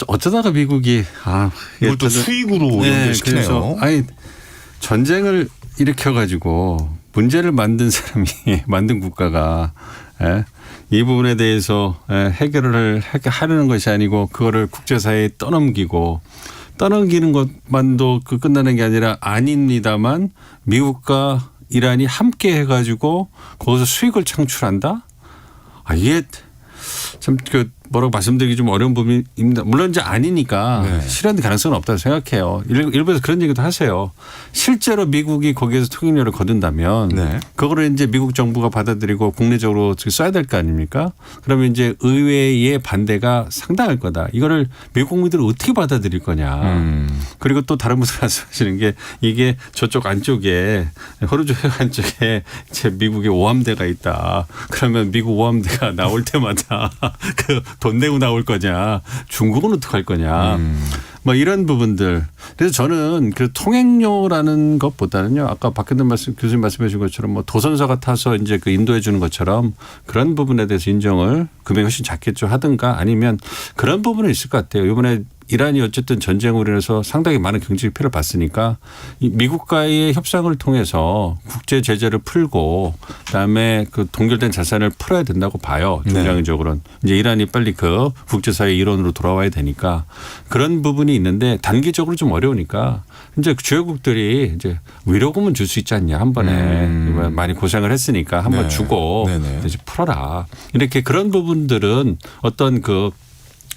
E: 어쩌다가 미국이
C: 이걸 또 수익으로 연결시키네요.
E: 그래서 전쟁을 일으켜가지고 문제를 만든 사람이 만든 국가가 이 부분에 대해서 해결을 하려는 것이 아니고 그거를 국제사회에 떠넘기는 것만도 끝나는 게 아니라 아닙니다만 미국과 이란이 함께 해가지고 거기서 수익을 창출한다? 이게 참 그 뭐라고 말씀드리기 좀 어려운 부분입니다. 물론 이제 아니니까 실현될 가능성은 없다고 생각해요. 일부에서 그런 얘기도 하세요. 실제로 미국이 거기에서 통행료를 거둔다면 그거를 이제 미국 정부가 받아들이고 국내적으로 써야 될 거 아닙니까? 그러면 이제 의회의 반대가 상당할 거다. 이거를 미국 국민들은 어떻게 받아들일 거냐. 그리고 또 다른 분들 말씀하시는 게 이게 저쪽 안쪽에 호르주 해역 안쪽에 이제 미국의 오함대가 있다. 그러면 미국 오함대가 나올 때마다 그 돈 내고 나올 거냐. 중국은 어떡할 거냐. 뭐 이런 부분들. 그래서 저는 그 통행료라는 것보다는요. 아까 박현돈 교수님 말씀해 주신 것처럼 뭐 도선사가 타서 이제 그 인도해 주는 것처럼 그런 부분에 대해서 인정을 금액이 훨씬 작겠죠 하든가 아니면 그런 부분은 있을 것 같아요. 이번에 이란이 어쨌든 전쟁으로 인해서 상당히 많은 경제적 피해를 봤으니까 이 미국과의 협상을 통해서 국제 제재를 풀고 그다음에 그 동결된 자산을 풀어야 된다고 봐요. 중장기적으로는. 이제 이란이 빨리 그 국제사회 일원으로 돌아와야 되니까 그런 부분이 있는데 단기적으로 좀 어려우니까 이제 주요국들이 이제 위로금은 줄 수 있지 않냐 한 번에 많이 고생을 했으니까 한 번 주고 이제 풀어라. 이렇게 그런 부분들은 어떤 그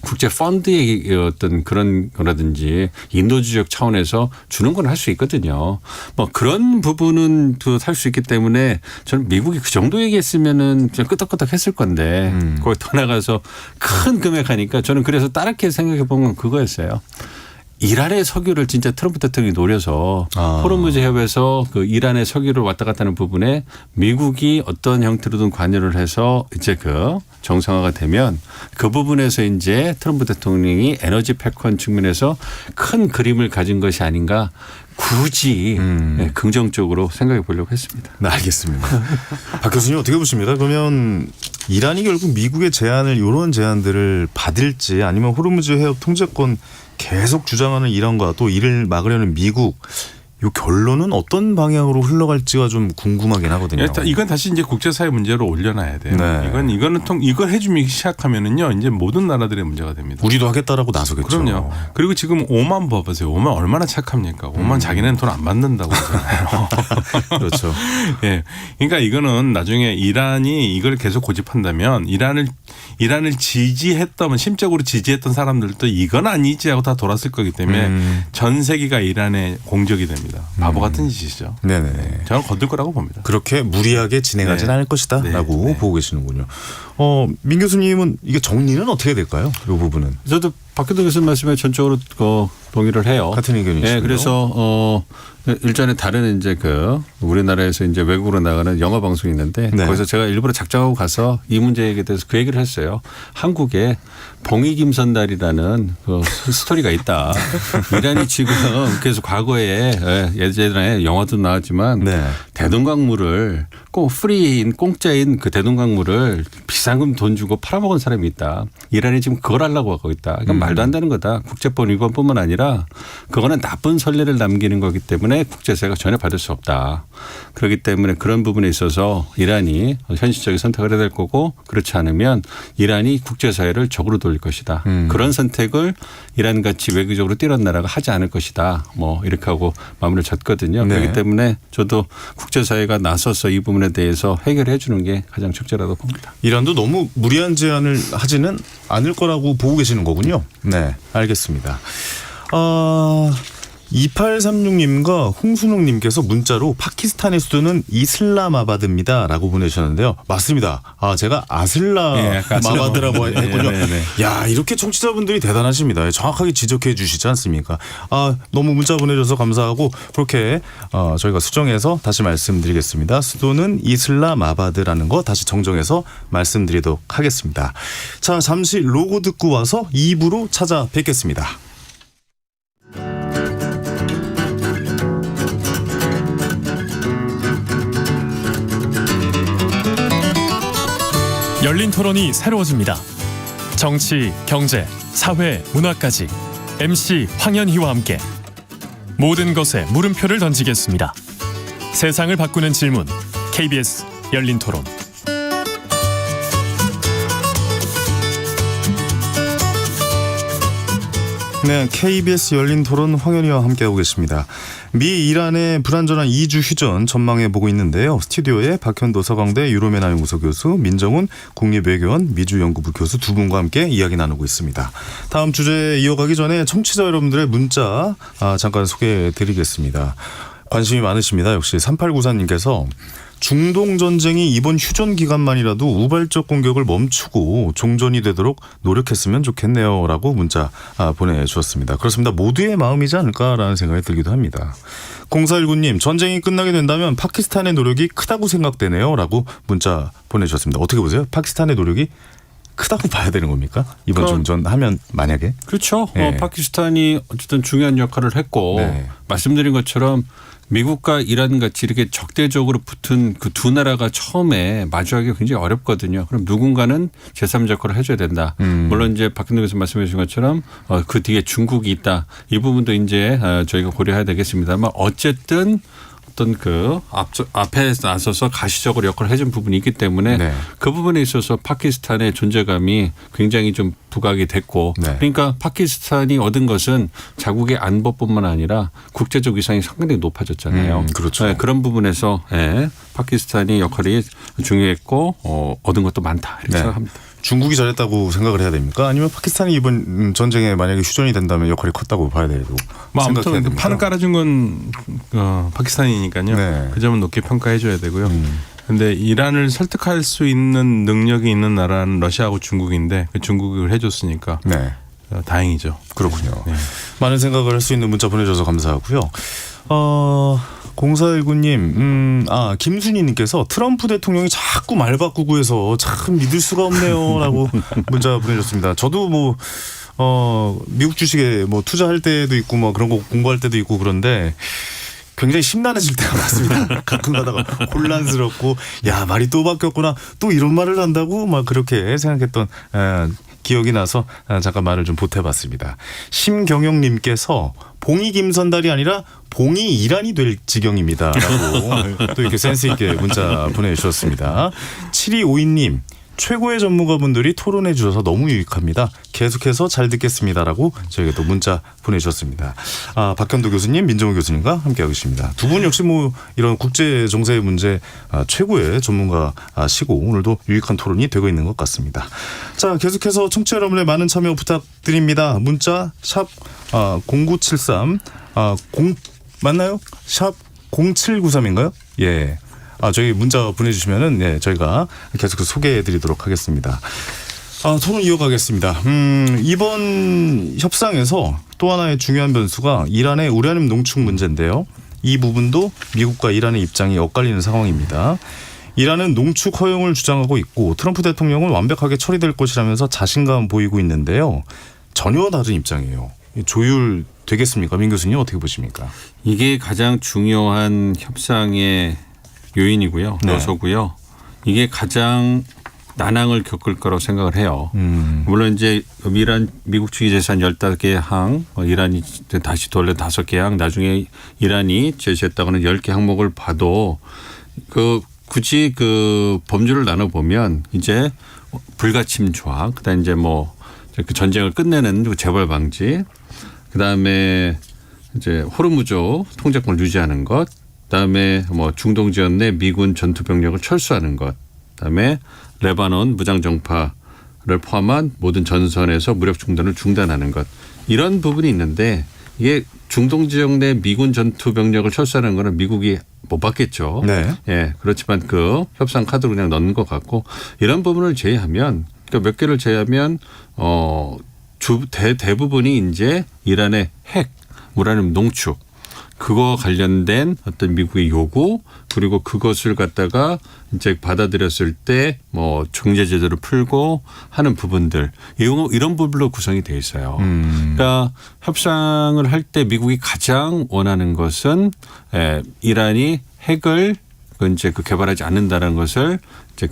E: 국제 펀드의 어떤 그런 거라든지 인도주의적 차원에서 주는 건 할 수 있거든요. 뭐 그런 부분은 또 할 수 있기 때문에 저는 미국이 그 정도 얘기했으면은 그냥 끄덕끄덕 했을 건데 거기 더 나가서 큰 금액 하니까 저는 그래서 다르게 생각해 본 건 그거였어요. 이란의 석유를 진짜 트럼프 대통령이 노려서 호르무즈 해협에서 그 이란의 석유를 왔다 갔다 하는 부분에 미국이 어떤 형태로든 관여를 해서 이제 그 정상화가 되면 그 부분에서 이제 트럼프 대통령이 에너지 패권 측면에서 큰 그림을 가진 것이 아닌가 굳이 긍정적으로 생각해 보려고 했습니다.
C: 네, 알겠습니다. 박 교수님 어떻게 보십니까? 그러면 이란이 결국 미국의 제안을 이런 제안들을 받을지 아니면 호르무즈 해협 통제권 계속 주장하는 이란과 또 이를 막으려는 미국 이 결론은 어떤 방향으로 흘러갈지가 좀 궁금하긴 하거든요.
I: 일단 이건 다시 이제 국제사회 문제로 올려놔야 돼요. 이걸 해주기 시작하면은요 이제 모든 나라들의 문제가 됩니다.
C: 우리도 하겠다라고 나서겠죠.
I: 그럼요. 그리고 지금 오만 봐보세요. 오만 얼마나 착합니까? 오만 자기네는 돈 안 받는다고 그러잖아요.
C: 그렇죠.
I: 예. 그러니까 이거는 나중에 이란이 이걸 계속 고집한다면 이란을 지지했던 심적으로 지지했던 사람들도 이건 아니지 하고 다 돌았을 거기 때문에 전 세계가 이란의 공적이 됩니다. 바보 같은 짓이죠.
C: 네네.
I: 저는 건들 거라고 봅니다.
C: 그렇게 무리하게 진행하진 않을 것이다라고 보고 계시는군요. 민 교수님은 이게 정리는 어떻게 될까요? 이 부분은.
E: 저도 박현돈 교수님 말씀에 전적으로 동의를 해요.
C: 같은 의견이시죠.
E: 네, 그래서 일전에 다른 이제 그 우리나라에서 이제 외국으로 나가는 영화 방송이 있는데 거기서 제가 일부러 작정하고 가서 이 문제에 대해서 그 얘기를 했어요. 한국에 봉익임선달이라는 그 스토리가 있다. 이란이 지금 그래서 과거에 예전에 영화도 나왔지만 대동강물을 꼭 프리인 공짜인 그 대동강물을 비상금 돈 주고 팔아먹은 사람이 있다. 이란이 지금 그걸 하려고 하고 있다. 그러니까 말도 안 되는 거다. 국제법 위반뿐만 아니라 그거는 나쁜 선례를 남기는 거기 때문에 국제사회가 전혀 받을 수 없다. 그렇기 때문에 그런 부분에 있어서 이란이 현실적인 선택을 해야 될 거고 그렇지 않으면 이란이 국제사회를 적으로 돌릴 것이다. 그런 선택을 이란같이 외교적으로 뛰어난 나라가 하지 않을 것이다. 뭐 이렇게 하고 마무리를 졌거든요. 그렇기 때문에 저도 국제사회가 나서서 이 부분에 대해서 해결해 주는 게 가장 적절하다고 봅니다.
C: 이란도 너무 무리한 제안을 하지는 않을 거라고 보고 계시는 거군요. 네, 알겠습니다. 2836님과 홍순옥님께서 문자로 파키스탄의 수도는 이슬람아바드입니다 라고 보내주셨는데요. 맞습니다. 제가 아슬라마바드라고 했군요. 야, 이렇게 청취자분들이 대단하십니다. 정확하게 지적해 주시지 않습니까? 너무 문자 보내줘서 감사하고 그렇게 저희가 수정해서 다시 말씀드리겠습니다. 수도는 이슬람아바드라는 거 다시 정정해서 말씀드리도록 하겠습니다. 자, 잠시 로고 듣고 와서 2부로 찾아뵙겠습니다.
J: 열린 토론이 새로워집니다. 정치, 경제, 사회, 문화까지 MC 황현희와 함께 모든 것에 물음표를 던지겠습니다. 세상을 바꾸는 질문 KBS 열린 토론.
C: 네, KBS 열린 토론 황현희와 함께하고 계십니다. 미 이란의 불안전한 2주 휴전 전망해 보고 있는데요. 스튜디오에 박현도 서강대 유로메나 연구소 교수, 민정훈 국립외교원 미주연구부 교수 두 분과 함께 이야기 나누고 있습니다. 다음 주제 이어가기 전에 청취자 여러분들의 문자 잠깐 소개해 드리겠습니다. 관심이 많으십니다. 역시 3894님께서 중동 전쟁이 이번 휴전 기간만이라도 우발적 공격을 멈추고 종전이 되도록 노력했으면 좋겠네요 라고 문자 보내주셨습니다. 그렇습니다. 모두의 마음이지 않을까라는 생각이 들기도 합니다. 0419님 전쟁이 끝나게 된다면 파키스탄의 노력이 크다고 생각되네요 라고 문자 보내주셨습니다. 어떻게 보세요? 파키스탄의 노력이 크다고 봐야 되는 겁니까? 이번 종전 하면 만약에?
E: 그렇죠.
C: 네.
E: 파키스탄이 어쨌든 중요한 역할을 했고
C: 네.
E: 말씀드린 것처럼 미국과 이란 같이 이렇게 적대적으로 붙은 그 두 나라가 처음에 마주하기 굉장히 어렵거든요. 그럼 누군가는 제3자 역할을 해줘야 된다. 물론 이제 박근혜 교수 말씀해 주신 것처럼 그 뒤에 중국이 있다. 이 부분도 이제 저희가 고려해야 되겠습니다만 어쨌든 어떤 그 앞에 나서서 가시적으로 역할을 해준 부분이 있기 때문에
C: 네.
E: 그 부분에 있어서 파키스탄의 존재감이 굉장히 좀 부각이 됐고
C: 네.
E: 그러니까 파키스탄이 얻은 것은 자국의 안보뿐만 아니라 국제적 위상이 상당히 높아졌잖아요.
C: 그렇죠.
E: 네, 그런 부분에서 파키스탄이 역할이 중요했고 얻은 것도 많다 이렇게
C: 네.
E: 생각합니다.
C: 중국이 잘했다고 생각을 해야 됩니까? 아니면 파키스탄이 이번 전쟁에 만약에 휴전이 된다면 역할이 컸다고 봐야 되고
I: 뭐
C: 생각해야
I: 아무튼
C: 됩니까?
I: 판을 깔아준 건 파키스탄이니까요.
C: 네.
I: 그 점은 높게 평가해줘야 되고요. 근데 이란을 설득할 수 있는 능력이 있는 나라는 러시아하고 중국인데 그 중국을 해줬으니까
C: 네.
I: 다행이죠.
C: 그렇군요.
I: 네.
C: 많은 생각을 할 수 있는 문자 보내줘서 감사하고요. 0419님, 김순희님께서 트럼프 대통령이 자꾸 말 바꾸고 해서 참 믿을 수가 없네요. 라고 문자 보내줬습니다. 저도 미국 주식에 투자할 때도 있고 그런 거 공부할 때도 있고 그런데 굉장히 심란해질 때가 많습니다. 가끔 가다가 혼란스럽고 야 말이 또 바뀌었구나 또 이런 말을 한다고 막 그렇게 생각했던 기억이 나서 잠깐 말을 좀 보태봤습니다. 심경영님께서 봉이 김선달이 아니라 봉이 이란이 될 지경입니다. 라고 또 이렇게 센스 있게 문자 보내주셨습니다. 7252님 최고의 전문가분들이 토론해 주셔서 너무 유익합니다. 계속해서 잘 듣겠습니다라고 저에게 또 문자 보내주셨습니다. 박현도 교수님, 민정우 교수님과 함께하고 있습니다. 두 분 역시 이런 국제 정세의 문제 최고의 전문가시고 오늘도 유익한 토론이 되고 있는 것 같습니다. 자, 계속해서 청취자 여러분의 많은 참여 부탁드립니다. 문자 샵 0973 맞나요? 샵 0793인가요? 예. 저희 문자 보내주시면은 저희가 계속 소개해드리도록 하겠습니다. 토론 이어가겠습니다. 이번 협상에서 또 하나의 중요한 변수가 이란의 우라늄 농축 문제인데요. 이 부분도 미국과 이란의 입장이 엇갈리는 상황입니다. 이란은 농축 허용을 주장하고 있고 트럼프 대통령은 완벽하게 처리될 것이라면서 자신감 보이고 있는데요. 전혀 다른 입장이에요. 조율 되겠습니까? 민 교수님 어떻게 보십니까?
E: 이게 가장 중요한 협상의 요인이고요.
C: 네.
E: 요소고요. 이게 가장 난항을 겪을 거라고 생각을 해요. 물론 이제 미국 측이 제시한 15개 항, 이란이 다시 원래 5개 항, 나중에 이란이 제시했다고는 10개 항목을 봐도 굳이 범주를 나눠보면 이제 불가침 조항, 그다음 이제 그 전쟁을 끝내는 재발 방지, 그다음에 이제 호르무즈 통제권을 유지하는 것, 그다음에 중동 지역 내 미군 전투 병력을 철수하는 것, 그다음에 레바논 무장 정파를 포함한 모든 전선에서 무력 충돌을 중단하는 것, 이런 부분이 있는데 이게 중동 지역 내 미군 전투 병력을 철수하는 거는 미국이 못 받겠죠.
C: 네.
E: 예, 그렇지만 그 협상 카드로 그냥 넣는 것 같고 이런 부분을 제외하면 몇 개를 제외하면 대부분이 이제 이란의 핵, 우라늄 농축 그거 관련된 어떤 미국의 요구 그리고 그것을 갖다가 이제 받아들였을 때 경제 제재를 풀고 하는 부분들 이런 부분으로 구성이 돼 있어요. 그러니까 협상을 할 때 미국이 가장 원하는 것은 이란이 핵을 이제 개발하지 않는다는 것을 이제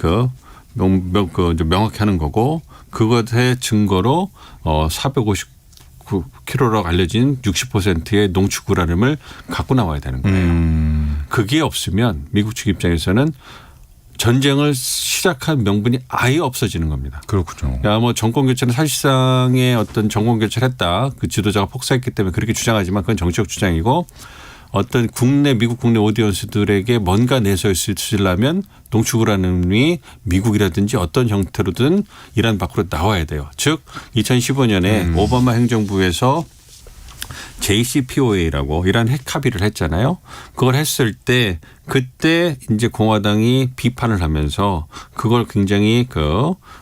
E: 명확히 하는 거고 그것의 증거로 459kg라고 알려진 60%의 농축 우라늄을 갖고 나와야 되는 거예요. 그게 없으면 미국 측 입장에서는 전쟁을 시작한 명분이 아예 없어지는 겁니다.
C: 그렇군요.
E: 그러니까 정권 교체는 사실상의 어떤 정권 교체를 했다. 그 지도자가 폭사했기 때문에 그렇게 주장하지만 그건 정치적 주장이고 어떤 미국 국내 오디언스들에게 뭔가 내세울 수 있으려면 농축 우라늄이 미국이라든지 어떤 형태로든 이란 밖으로 나와야 돼요. 즉 2015년에 오바마 행정부에서 JCPOA라고 이란 핵 합의를 했잖아요. 그걸 했을 때 그때 이제 공화당이 비판을 하면서 그걸 굉장히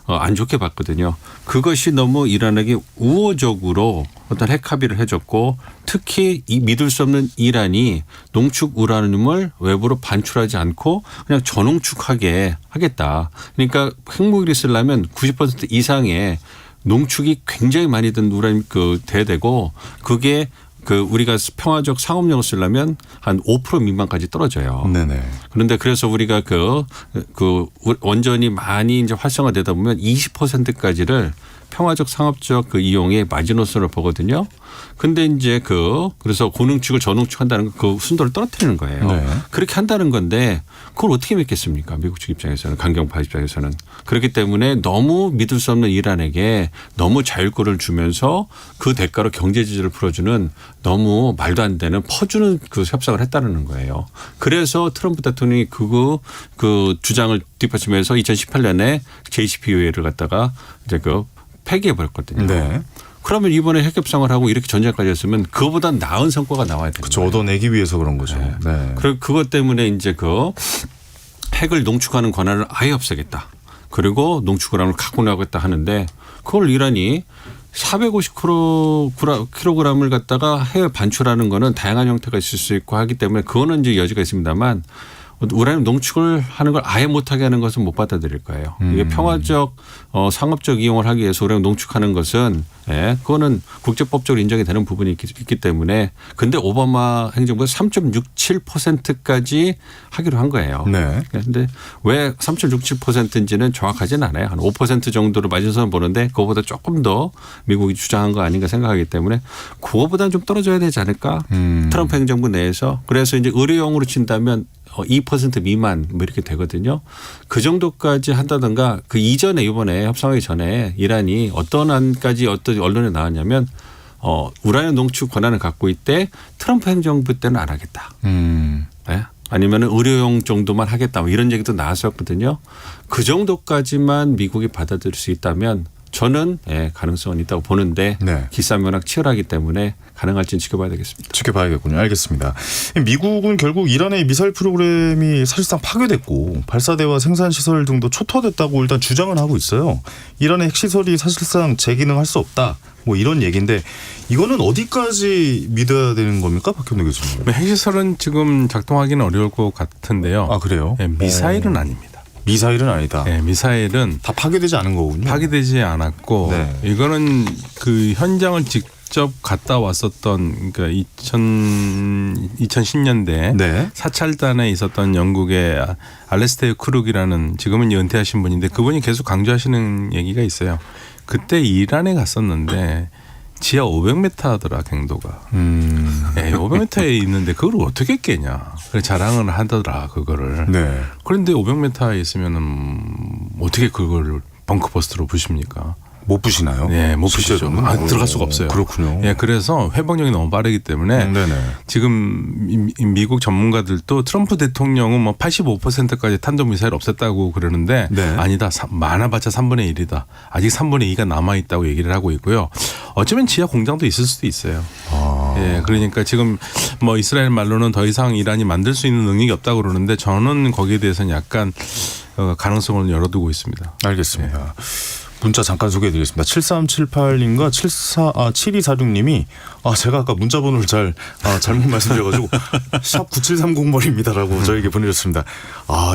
E: 안 좋게 봤거든요. 그것이 너무 이란에게 우호적으로 어떤 핵 합의를 해줬고 특히 이 믿을 수 없는 이란이 농축 우라늄을 외부로 반출하지 않고 그냥 저농축하게 하겠다. 그러니까 핵무기를 쓰려면 90% 이상의 농축이 굉장히 많이 든 우라늄 돼야 되고 그게 우리가 평화적 상업용을 쓰려면 한 5% 미만까지 떨어져요.
C: 네네.
E: 그런데 그래서 우리가 원전이 많이 이제 활성화되다 보면 20%까지를 평화적 상업적 이용에 마지노선을 보거든요. 근데 이제 그래서 고농축을 저농축한다는 그 순도를 떨어뜨리는 거예요.
C: 네.
E: 그렇게 한다는 건데 그걸 어떻게 믿겠습니까? 미국 측 입장에서는 강경파 입장에서는. 그렇기 때문에 너무 믿을 수 없는 이란에게 너무 자율권을 주면서 그 대가로 경제 지지를 풀어주는 너무 말도 안 되는 퍼주는 협상을 했다는 거예요. 그래서 트럼프 대통령이 그 주장을 뒷받침해서 2018년에 JCPOA를 갖다가 이제 폐기해 버렸거든요.
C: 네.
E: 그러면 이번에 핵 협상을 하고 이렇게 전쟁까지 했으면 그거보다 나은 성과가 나와야 되는
C: 그렇죠.
E: 거예요.
C: 얻어내기 위해서 그런 거죠.
E: 네.
C: 네.
E: 그리고 그것 때문에 이제 핵을 농축하는 권한을 아예 없애겠다. 그리고 농축 우라늄을 갖고 나가겠다 하는데 그걸 이란이 450kg을 갖다가 해외 반출하는 거는 다양한 형태가 있을 수 있고 하기 때문에 그거는 이제 여지가 있습니다만 우라늄 농축을 하는 걸 아예 못하게 하는 것은 못 받아들일 거예요. 이게 평화적 상업적 이용을 하기 위해서 우라늄 농축하는 것은 그거는 국제법적으로 인정이 되는 부분이 있기 때문에 근데 오바마 행정부가 3.67%까지 하기로 한 거예요.
C: 네.
E: 그런데 왜 3.67%인지는 정확하지는 않아요. 한 5% 정도로 마지노선을 보는데 그거보다 조금 더 미국이 주장한 거 아닌가 생각하기 때문에 그거보다는 좀 떨어져야 되지 않을까. 트럼프 행정부 내에서. 그래서 이제 의료용으로 친다면 2% 미만 뭐 이렇게 되거든요. 그 정도까지 한다든가 그 이전에 이번에 협상하기 전에 이란이 어떤 안까지 어떤 언론에 나왔냐면 우라늄 농축 권한을 갖고 있대 트럼프 행정부 때는 안 하겠다. 네? 아니면 의료용 정도만 하겠다. 뭐 이런 얘기도 나왔었거든요. 그 정도까지만 미국이 받아들일 수 있다면 저는 가능성은 있다고 보는데
C: 네.
E: 기싸움이 워낙 치열하기 때문에 가능할지는 지켜봐야 되겠습니다.
C: 지켜봐야겠군요. 알겠습니다. 미국은 결국 이란의 미사일 프로그램이 사실상 파괴됐고 발사대와 생산시설 등도 초토화됐다고 일단 주장은 하고 있어요. 이란의 핵시설이 사실상 재기능할 수 없다. 뭐 이런 얘기인데 이거는 어디까지 믿어야 되는 겁니까? 박현우 교수님.
I: 핵시설은 지금 작동하기는 어려울 것 같은데요.
C: 아 그래요?
I: 네, 미사일은 아닙니다.
C: 미사일은 아니다.
I: 네, 미사일은
C: 다 파괴되지 않은 거군요.
I: 파괴되지 않았고
C: 네.
I: 이거는 그 현장을 직접 갔다 왔었던 그러니까 2010년대
C: 네.
I: 사찰단에 있었던 영국의 알레스테이 크룩이라는 지금은 은퇴하신 분인데 그분이 계속 강조하시는 얘기가 있어요. 그때 이란에 갔었는데 지하 500m 하더라 강도가. 500m에 있는데 그걸 어떻게 깨냐. 그래 자랑을 하더라 그거를.
C: 네.
I: 그런데 500m에 있으면은 어떻게 그걸 벙커버스터로 부십니까?
C: 못 부시나요?
I: 네, 못 부시죠. 들어갈 수가 없어요.
C: 그렇군요.
I: 예, 그래서 회복력이 너무 빠르기 때문에
C: 네네.
I: 지금 미국 전문가들도 트럼프 대통령은 뭐 85%까지 탄도미사일 없앴다고 그러는데
C: 네.
I: 아니다. 많아봤자 3분의 1이다. 아직 3분의 2가 남아있다고 얘기를 하고 있고요. 어쩌면 지하 공장도 있을 수도 있어요. 예, 그러니까 지금 뭐 이스라엘 말로는 더 이상 이란이 만들 수 있는 능력이 없다고 그러는데 저는 거기에 대해서는 약간 가능성을 열어두고 있습니다.
C: 알겠습니다. 문자 잠깐 소개해드리겠습니다. 7378님과 7246님이 제가 아까 문자 번호를 잘못 말씀드려가지고 샵 9730번입니다라고 저에게 보내줬습니다.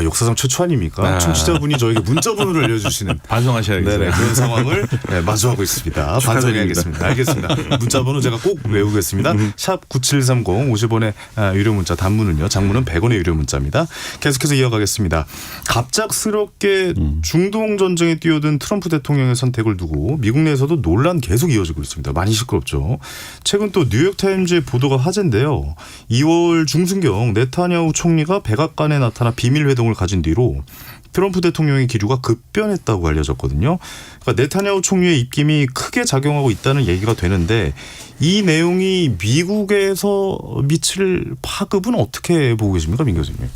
C: 역사상 최초 아닙니까? 청취자분이 저에게 문자 번호를 알려주시는
I: 반성하셔야겠어요.
C: 네네, 그런 상황을 마주하고 있습니다. 반성해야겠습니다. 알겠습니다. 문자 번호 제가 꼭 외우겠습니다. 샵 9730 50원의 유료 문자 단문은요. 장문은 100원의 유료 문자입니다. 계속해서 이어가겠습니다. 갑작스럽게 중동 전쟁에 뛰어든 트럼프 대통령의 선택을 두고 미국 내에서도 논란 계속 이어지고 있습니다. 많이 시끄럽죠. 최근 또 뉴욕타임즈의 보도가 화제인데요. 2월 중순경 네타냐후 총리가 백악관에 나타나 비밀 회동을 가진 뒤로 트럼프 대통령의 기류가 급변했다고 알려졌거든요. 그러니까 네타냐후 총리의 입김이 크게 작용하고 있다는 얘기가 되는데 이 내용이 미국에서 미칠 파급은 어떻게 보고 계십니까, 민 교수님?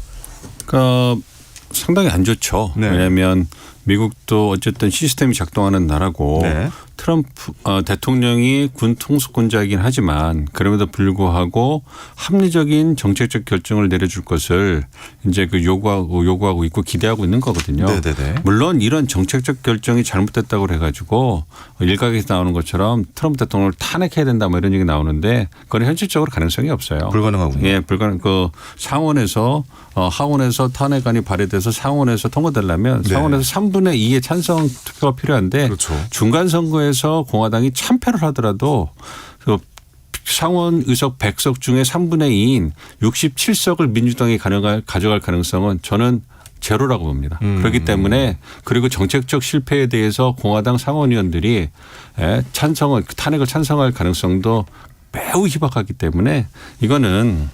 E: 그러니까 상당히 안 좋죠.
C: 네.
E: 왜냐하면 미국도 어쨌든 시스템이 작동하는 나라고
C: 네.
E: 트럼프 대통령이 군 통수권자이긴 하지만 그럼에도 불구하고 합리적인 정책적 결정을 내려줄 것을 이제 그 요구하고 있고 기대하고 있는 거거든요.
C: 네네네.
E: 물론 이런 정책적 결정이 잘못됐다고 해가지고 일각에서 나오는 것처럼 트럼프 대통령을 탄핵해야 된다 뭐 이런 얘기 나오는데 그건 현실적으로 가능성이 없어요.
C: 불가능하군요.
E: 예, 그 상원에서 하원에서 탄핵안이 발의돼서 상원에서 통과되려면
C: 네.
E: 상원에서 3분의 2의 찬성 투표가 필요한데
C: 그렇죠.
E: 중간 선거에서 공화당이 참패를 하더라도 그 상원 의석 100석 중에 3분의 2인 67석을 민주당이 가져갈 가능성은 저는 제로라고 봅니다. 그렇기 때문에 그리고 정책적 실패에 대해서 공화당 상원의원들이 탄핵을 찬성할 가능성도 매우 희박하기 때문에 이거는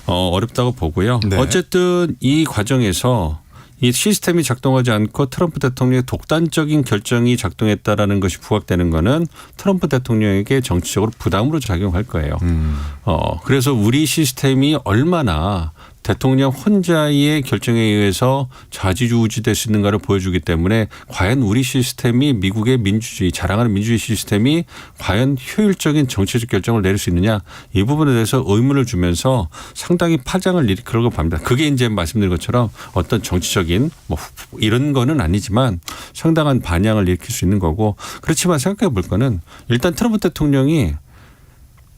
E: 어렵다고 보고요.
C: 네.
E: 어쨌든 이 과정에서 이 시스템이 작동하지 않고 트럼프 대통령의 독단적인 결정이 작동했다라는 것이 부각되는 거는 트럼프 대통령에게 정치적으로 부담으로 작용할 거예요. 그래서 우리 시스템이 얼마나 대통령 혼자의 결정에 의해서 좌지우지될 수 있는가를 보여주기 때문에 과연 우리 시스템이 미국의 민주주의 자랑하는 민주주의 시스템이 과연 효율적인 정치적 결정을 내릴 수 있느냐 이 부분에 대해서 의문을 주면서 상당히 파장을 일으키려고 봅니다. 그게 이제 말씀드린 것처럼 어떤 정치적인 뭐 이런 거는 아니지만 상당한 반향을 일으킬 수 있는 거고 그렇지만 생각해 볼 거는 일단 트럼프 대통령이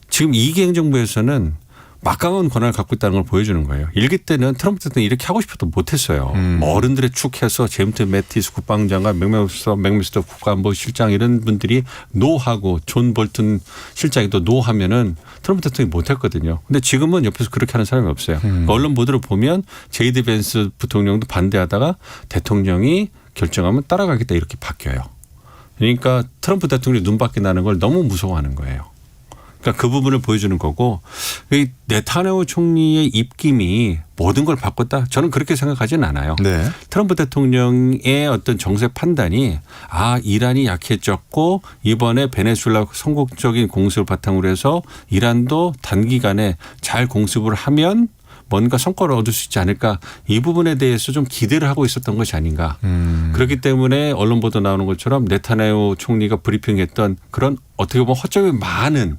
E: 지금 이기 행정부에서는 막강한 권한을 갖고 있다는 걸 보여주는 거예요. 일기 때는 트럼프 대통령이 이렇게 하고 싶어도 못했어요. 뭐 어른들의 축해서 제임스 매티스 국방장관, 맥미스터 국가안보실장 이런 분들이 노하고 존 볼튼 실장이 또 노하면은 트럼프 대통령이 못했거든요. 근데 지금은 옆에서 그렇게 하는 사람이 없어요. 그러니까 언론 보도를 보면 제이디 벤스 부통령도 반대하다가 대통령이 결정하면 따라가겠다 이렇게 바뀌어요. 그러니까 트럼프 대통령이 눈밖에 나는 걸 너무 무서워하는 거예요. 그러니까 그 부분을 보여주는 거고 네타냐후 총리의 입김이 모든 걸 바꿨다. 저는 그렇게 생각하지는 않아요.
C: 네.
E: 트럼프 대통령의 어떤 정세 판단이 이란이 약해졌고 이번에 베네수엘라 성공적인 공습을 바탕으로 해서 이란도 단기간에 잘 공습을 하면 뭔가 성과를 얻을 수 있지 않을까 이 부분에 대해서 좀 기대를 하고 있었던 것이 아닌가. 그렇기 때문에 언론 보도 나오는 것처럼 네타냐후 총리가 브리핑했던 그런 어떻게 보면 허점이 많은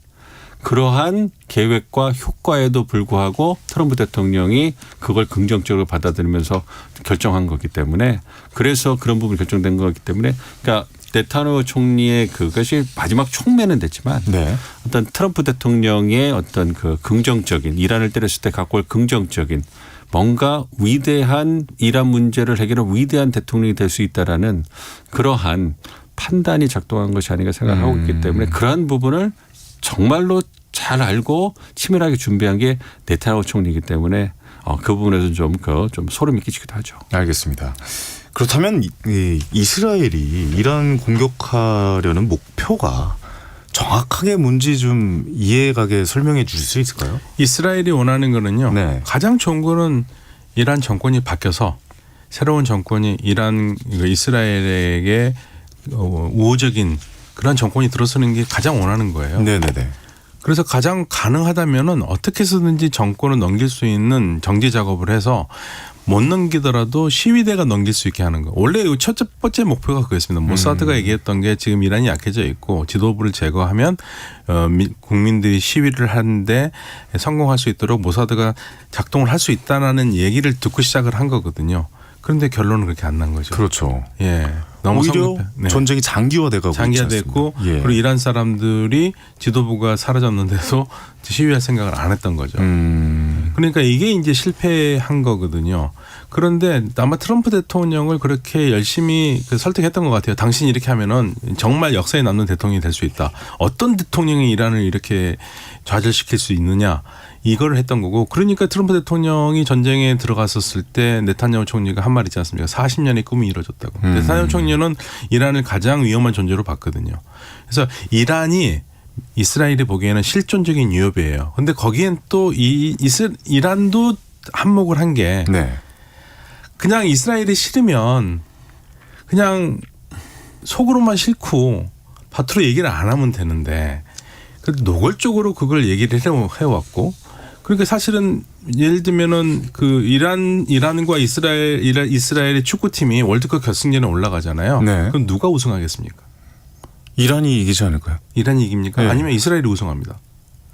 E: 그러한 계획과 효과에도 불구하고 트럼프 대통령이 그걸 긍정적으로 받아들이면서 결정한 거기 때문에 그래서 그런 부분이 결정된 거기 때문에 그러니까 네타냐후 총리의 그것이 마지막 총매는 됐지만
C: 네.
E: 어떤 트럼프 대통령의 어떤 그 긍정적인 이란을 때렸을 때 갖고 올 긍정적인 뭔가 위대한 이란 문제를 해결한 위대한 대통령이 될 수 있다라는 그러한 판단이 작동한 것이 아닌가 생각하고 있기 때문에 그러한 부분을 정말로 잘 알고 치밀하게 준비한 게 네타냐후 총리이기 때문에 그 부분에서 좀 소름이 끼치기도 하죠.
C: 알겠습니다. 그렇다면 이스라엘이 이란 공격하려는 목표가 정확하게 뭔지 좀 이해가게 설명해 주실 수 있을까요?
I: 이스라엘이 원하는 거는요.
C: 네.
I: 가장 좋은 거는 이란 정권이 바뀌어서 새로운 정권이 이스라엘에게 우호적인 그런 정권이 들어서는 게 가장 원하는 거예요.
C: 네네네.
I: 그래서 가장 가능하다면은 어떻게 해서든지 정권을 넘길 수 있는 정제 작업을 해서 못 넘기더라도 시위대가 넘길 수 있게 하는 거. 원래 첫 번째 목표가 그거였습니다. 모사드가 얘기했던 게 지금 이란이 약해져 있고 지도부를 제거하면 국민들이 시위를 하는데 성공할 수 있도록 모사드가 작동을 할 수 있다라는 얘기를 듣고 시작을 한 거거든요. 그런데 결론은 그렇게 안 난 거죠.
C: 그렇죠.
I: 예. 너무
C: 오히려 전쟁이 장기화돼가고
I: 장기화됐고
C: 예.
I: 그리고 이란 사람들이 지도부가 사라졌는데도 시위할 생각을 안 했던 거죠. 그러니까 이게 이제 실패한 거거든요. 그런데 아마 트럼프 대통령을 그렇게 열심히 설득했던 것 같아요. 당신이 이렇게 하면은 정말 역사에 남는 대통령이 될 수 있다. 어떤 대통령이 이란을 이렇게 좌절시킬 수 있느냐. 이걸 했던 거고 그러니까 트럼프 대통령이 전쟁에 들어갔었을 때 네타냐후 총리가 한 말 있지 않습니까? 40년의 꿈이 이루어졌다고. 네타냐후 총리는 이란을 가장 위험한 존재로 봤거든요. 그래서 이란이 이스라엘이 보기에는 실존적인 위협이에요. 그런데 거기엔 또 이란도 한몫을 한 게
C: 네.
I: 그냥 이스라엘이 싫으면 그냥 속으로만 싫고 밭으로 얘기를 안 하면 되는데 그래도 노골적으로 그걸 얘기를 해왔고 그러니까 사실은 예를 들면은 그 이란과 이스라엘의 축구팀이 월드컵 결승전에 올라가잖아요.
C: 네.
I: 그럼 누가 우승하겠습니까?
C: 이란이 이기지 않을까요?
I: 이란이 이깁니까?
C: 네.
I: 아니면 이스라엘이 우승합니다.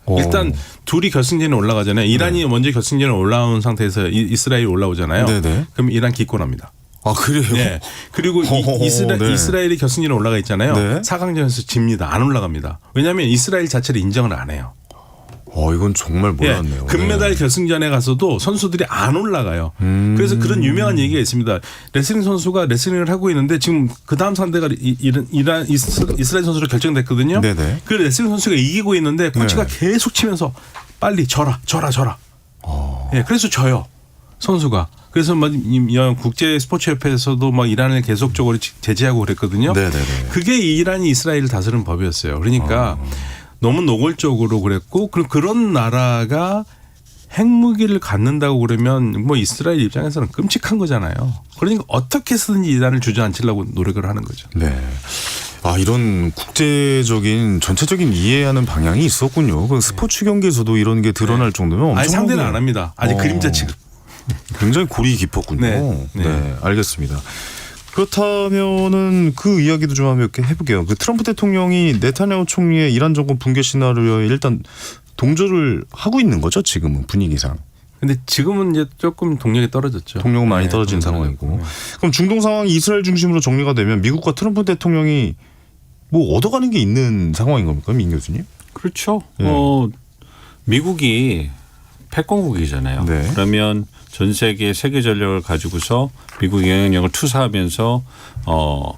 C: 오.
I: 일단 둘이 결승전에 올라가잖아요. 이란이 먼저 결승전에 올라온 상태에서 이스라엘이 올라오잖아요.
C: 네네.
I: 그럼 이란 기권합니다.
C: 아 그래요?
I: 네. 그리고
C: 네.
I: 이스라엘이 결승전에 올라가 있잖아요.
C: 네.
I: 4강전에서 집니다. 안 올라갑니다. 왜냐하면 이스라엘 자체를 인정을 안 해요.
C: 이건 정말 몰랐네요.
I: 금메달 결승전에 가서도 선수들이 안 올라가요. 그래서 그런 유명한 얘기가 있습니다. 레슬링 선수가 레슬링을 하고 있는데 지금 그 다음 상대가 이스라엘 선수로 결정됐거든요.
C: 네네.
I: 그 레슬링 선수가 이기고 있는데 코치가
C: 네.
I: 계속 치면서 빨리 져라. 예, 그래서 져요. 선수가. 그래서 막 국제 스포츠 협회에서도 막 이란을 계속적으로 제재하고 그랬거든요.
C: 네네네.
I: 그게 이란이 이스라엘을 다스리는 법이었어요. 그러니까 너무 노골적으로 그랬고 그런 나라가 핵무기를 갖는다고 그러면 뭐 이스라엘 입장에서는 끔찍한 거잖아요. 그러니까 어떻게 해서든지 이란을 주저앉히려고 노력을 하는 거죠.
C: 네. 이런 국제적인 전체적인 이해하는 방향이 있었군요. 그 스포츠 경기에서도 이런 게 드러날 정도면 엄청
I: 아니 상대는 안 합니다. 아직 그림자 취급.
C: 굉장히 골이 깊었군요.
I: 네.
C: 알겠습니다. 그렇다면은 그 이야기도 좀 한번 이렇게 해볼게요. 그 트럼프 대통령이 네타냐후 총리의 이란 정권 붕괴 시나리오에 일단 동조를 하고 있는 거죠. 지금은 분위기상.
I: 근데 지금은 이제 조금 동력이 떨어졌죠.
C: 동력은 많이 떨어진 상황이고. 그럼 중동 상황이 이스라엘 중심으로 정리가 되면 미국과 트럼프 대통령이 뭐 얻어가는 게 있는 상황인 겁니까, 민 교수님?
E: 그렇죠.
C: 네.
E: 미국이 패권국이잖아요.
C: 네.
E: 그러면 전 세계 세계 전력을 가지고서 미국의 영향력을 투사하면서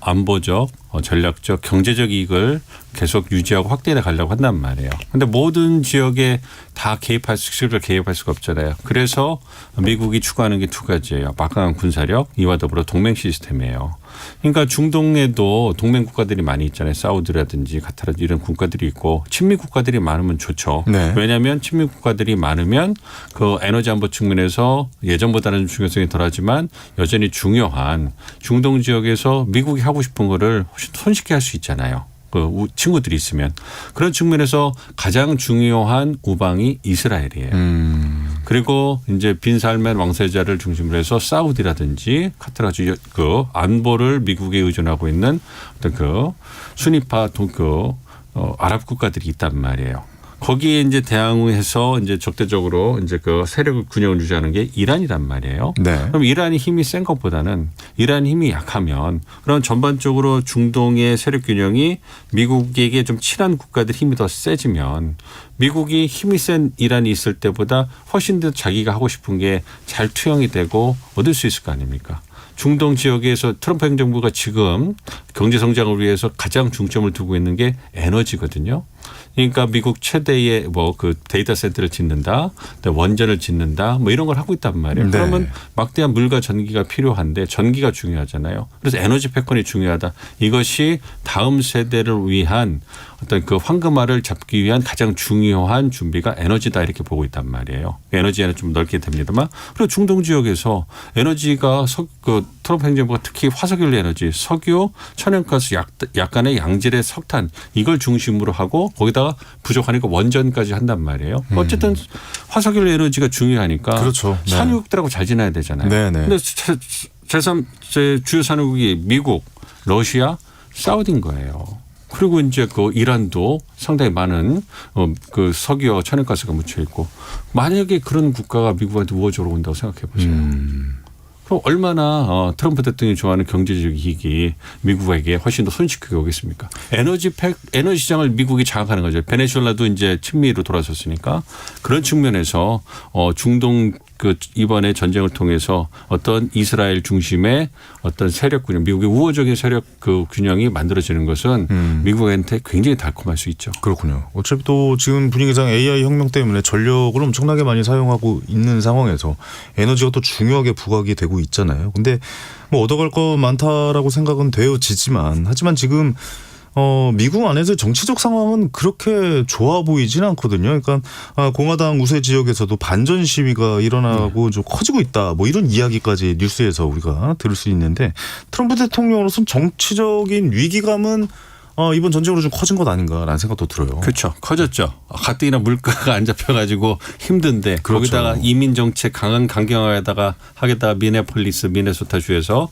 E: 안보적, 전략적, 경제적 이익을 계속 유지하고 확대해 가려고 한단 말이에요. 그런데 모든 지역에 다 실제로 개입할 수가 없잖아요. 그래서 미국이 추구하는 게 두 가지예요. 막강한 군사력, 이와 더불어 동맹 시스템이에요. 그러니까 중동에도 동맹 국가들이 많이 있잖아요. 사우디라든지 카타르 이런 국가들이 있고 친미 국가들이 많으면 좋죠.
C: 네.
E: 왜냐하면 친미 국가들이 많으면 그 에너지 안보 측면에서 예전보다는 중요성이 덜하지만 여전히 중요한 중동 지역에서 미국이 하고 싶은 거를 손쉽게 할 수 있잖아요. 그 친구들이 있으면 그런 측면에서 가장 중요한 우방이 이스라엘이에요. 그리고 이제 빈살만 왕세자를 중심으로 해서 사우디라든지 카타르 그 안보를 미국에 의존하고 있는 어떤 그 순위파 아랍 국가들이 있단 말이에요. 거기에 이제 대항해서 이제 적대적으로 이제 그 세력을 균형을 유지하는 게 이란이란 말이에요.
C: 네.
E: 그럼 이란이 힘이 센 것보다는 이란이 힘이 약하면 그런 전반적으로 중동의 세력 균형이 미국에게 좀 친한 국가들 힘이 더 세지면 미국이 힘이 센 이란이 있을 때보다 훨씬 더 자기가 하고 싶은 게 잘 투영이 되고 얻을 수 있을 거 아닙니까? 중동 지역에서 트럼프 행정부가 지금 경제 성장을 위해서 가장 중점을 두고 있는 게 에너지거든요. 그러니까 미국 최대의 뭐 그 데이터 센터를 짓는다, 원전을 짓는다, 뭐 이런 걸 하고 있단 말이에요.
C: 네.
E: 그러면 막대한 물과 전기가 필요한데 전기가 중요하잖아요. 그래서 에너지 패권이 중요하다. 이것이 다음 세대를 위한 어떤 그 황금알을 잡기 위한 가장 중요한 준비가 에너지다 이렇게 보고 있단 말이에요. 에너지에는 좀 넓게 됩니다만 그리고 중동 지역에서 에너지가 그 트럼프 행정부가 특히 화석연료 에너지, 석유, 천연가스, 약간의 양질의 석탄 이걸 중심으로 하고 거기다가 부족하니까 원전까지 한단 말이에요. 어쨌든 화석연료 에너지가 중요하니까
C: 그렇죠. 네.
E: 산유국들하고 잘 지내야 되잖아요.
C: 네네.
E: 근데 제 주요 산유국이 미국, 러시아, 사우디인 거예요. 그리고 이제 그 이란도 상당히 많은 그 석유와 천연가스가 묻혀 있고 만약에 그런 국가가 미국한테 우호적으로 온다고 생각해 보세요. 그럼 얼마나 트럼프 대통령이 좋아하는 경제적 이익이 미국에게 훨씬 더 손쉽게 오겠습니까? 에너지 시장을 미국이 장악하는 거죠. 베네수엘라도 이제 친미로 돌아섰으니까 그런 측면에서 중동 그 이번에 전쟁을 통해서 어떤 이스라엘 중심의 어떤 세력 균형, 미국의 우호적인 세력 그 균형이 만들어지는 것은 미국한테 굉장히 달콤할 수 있죠.
C: 그렇군요. 어차피 또 지금 분위기상 AI 혁명 때문에 전력을 엄청나게 많이 사용하고 있는 상황에서 에너지가 또 중요하게 부각이 되고 있잖아요. 근데 뭐 얻어갈 거 많다라고 생각은 되어지지만 하지만 지금 미국 안에서의 정치적 상황은 그렇게 좋아 보이진 않거든요. 그러니까 공화당 우세 지역에서도 반전 시위가 일어나고 좀 커지고 있다. 뭐 이런 이야기까지 뉴스에서 우리가 들을 수 있는데 트럼프 대통령으로서는 정치적인 위기감은 이번 전쟁으로 좀 커진 것 아닌가라는 생각도 들어요.
E: 그렇죠. 커졌죠. 가뜩이나 물가가 안 잡혀가지고 힘든데
C: 그렇죠.
E: 거기다가 이민 정책 강경하게다가 미네폴리스 미네소타 주에서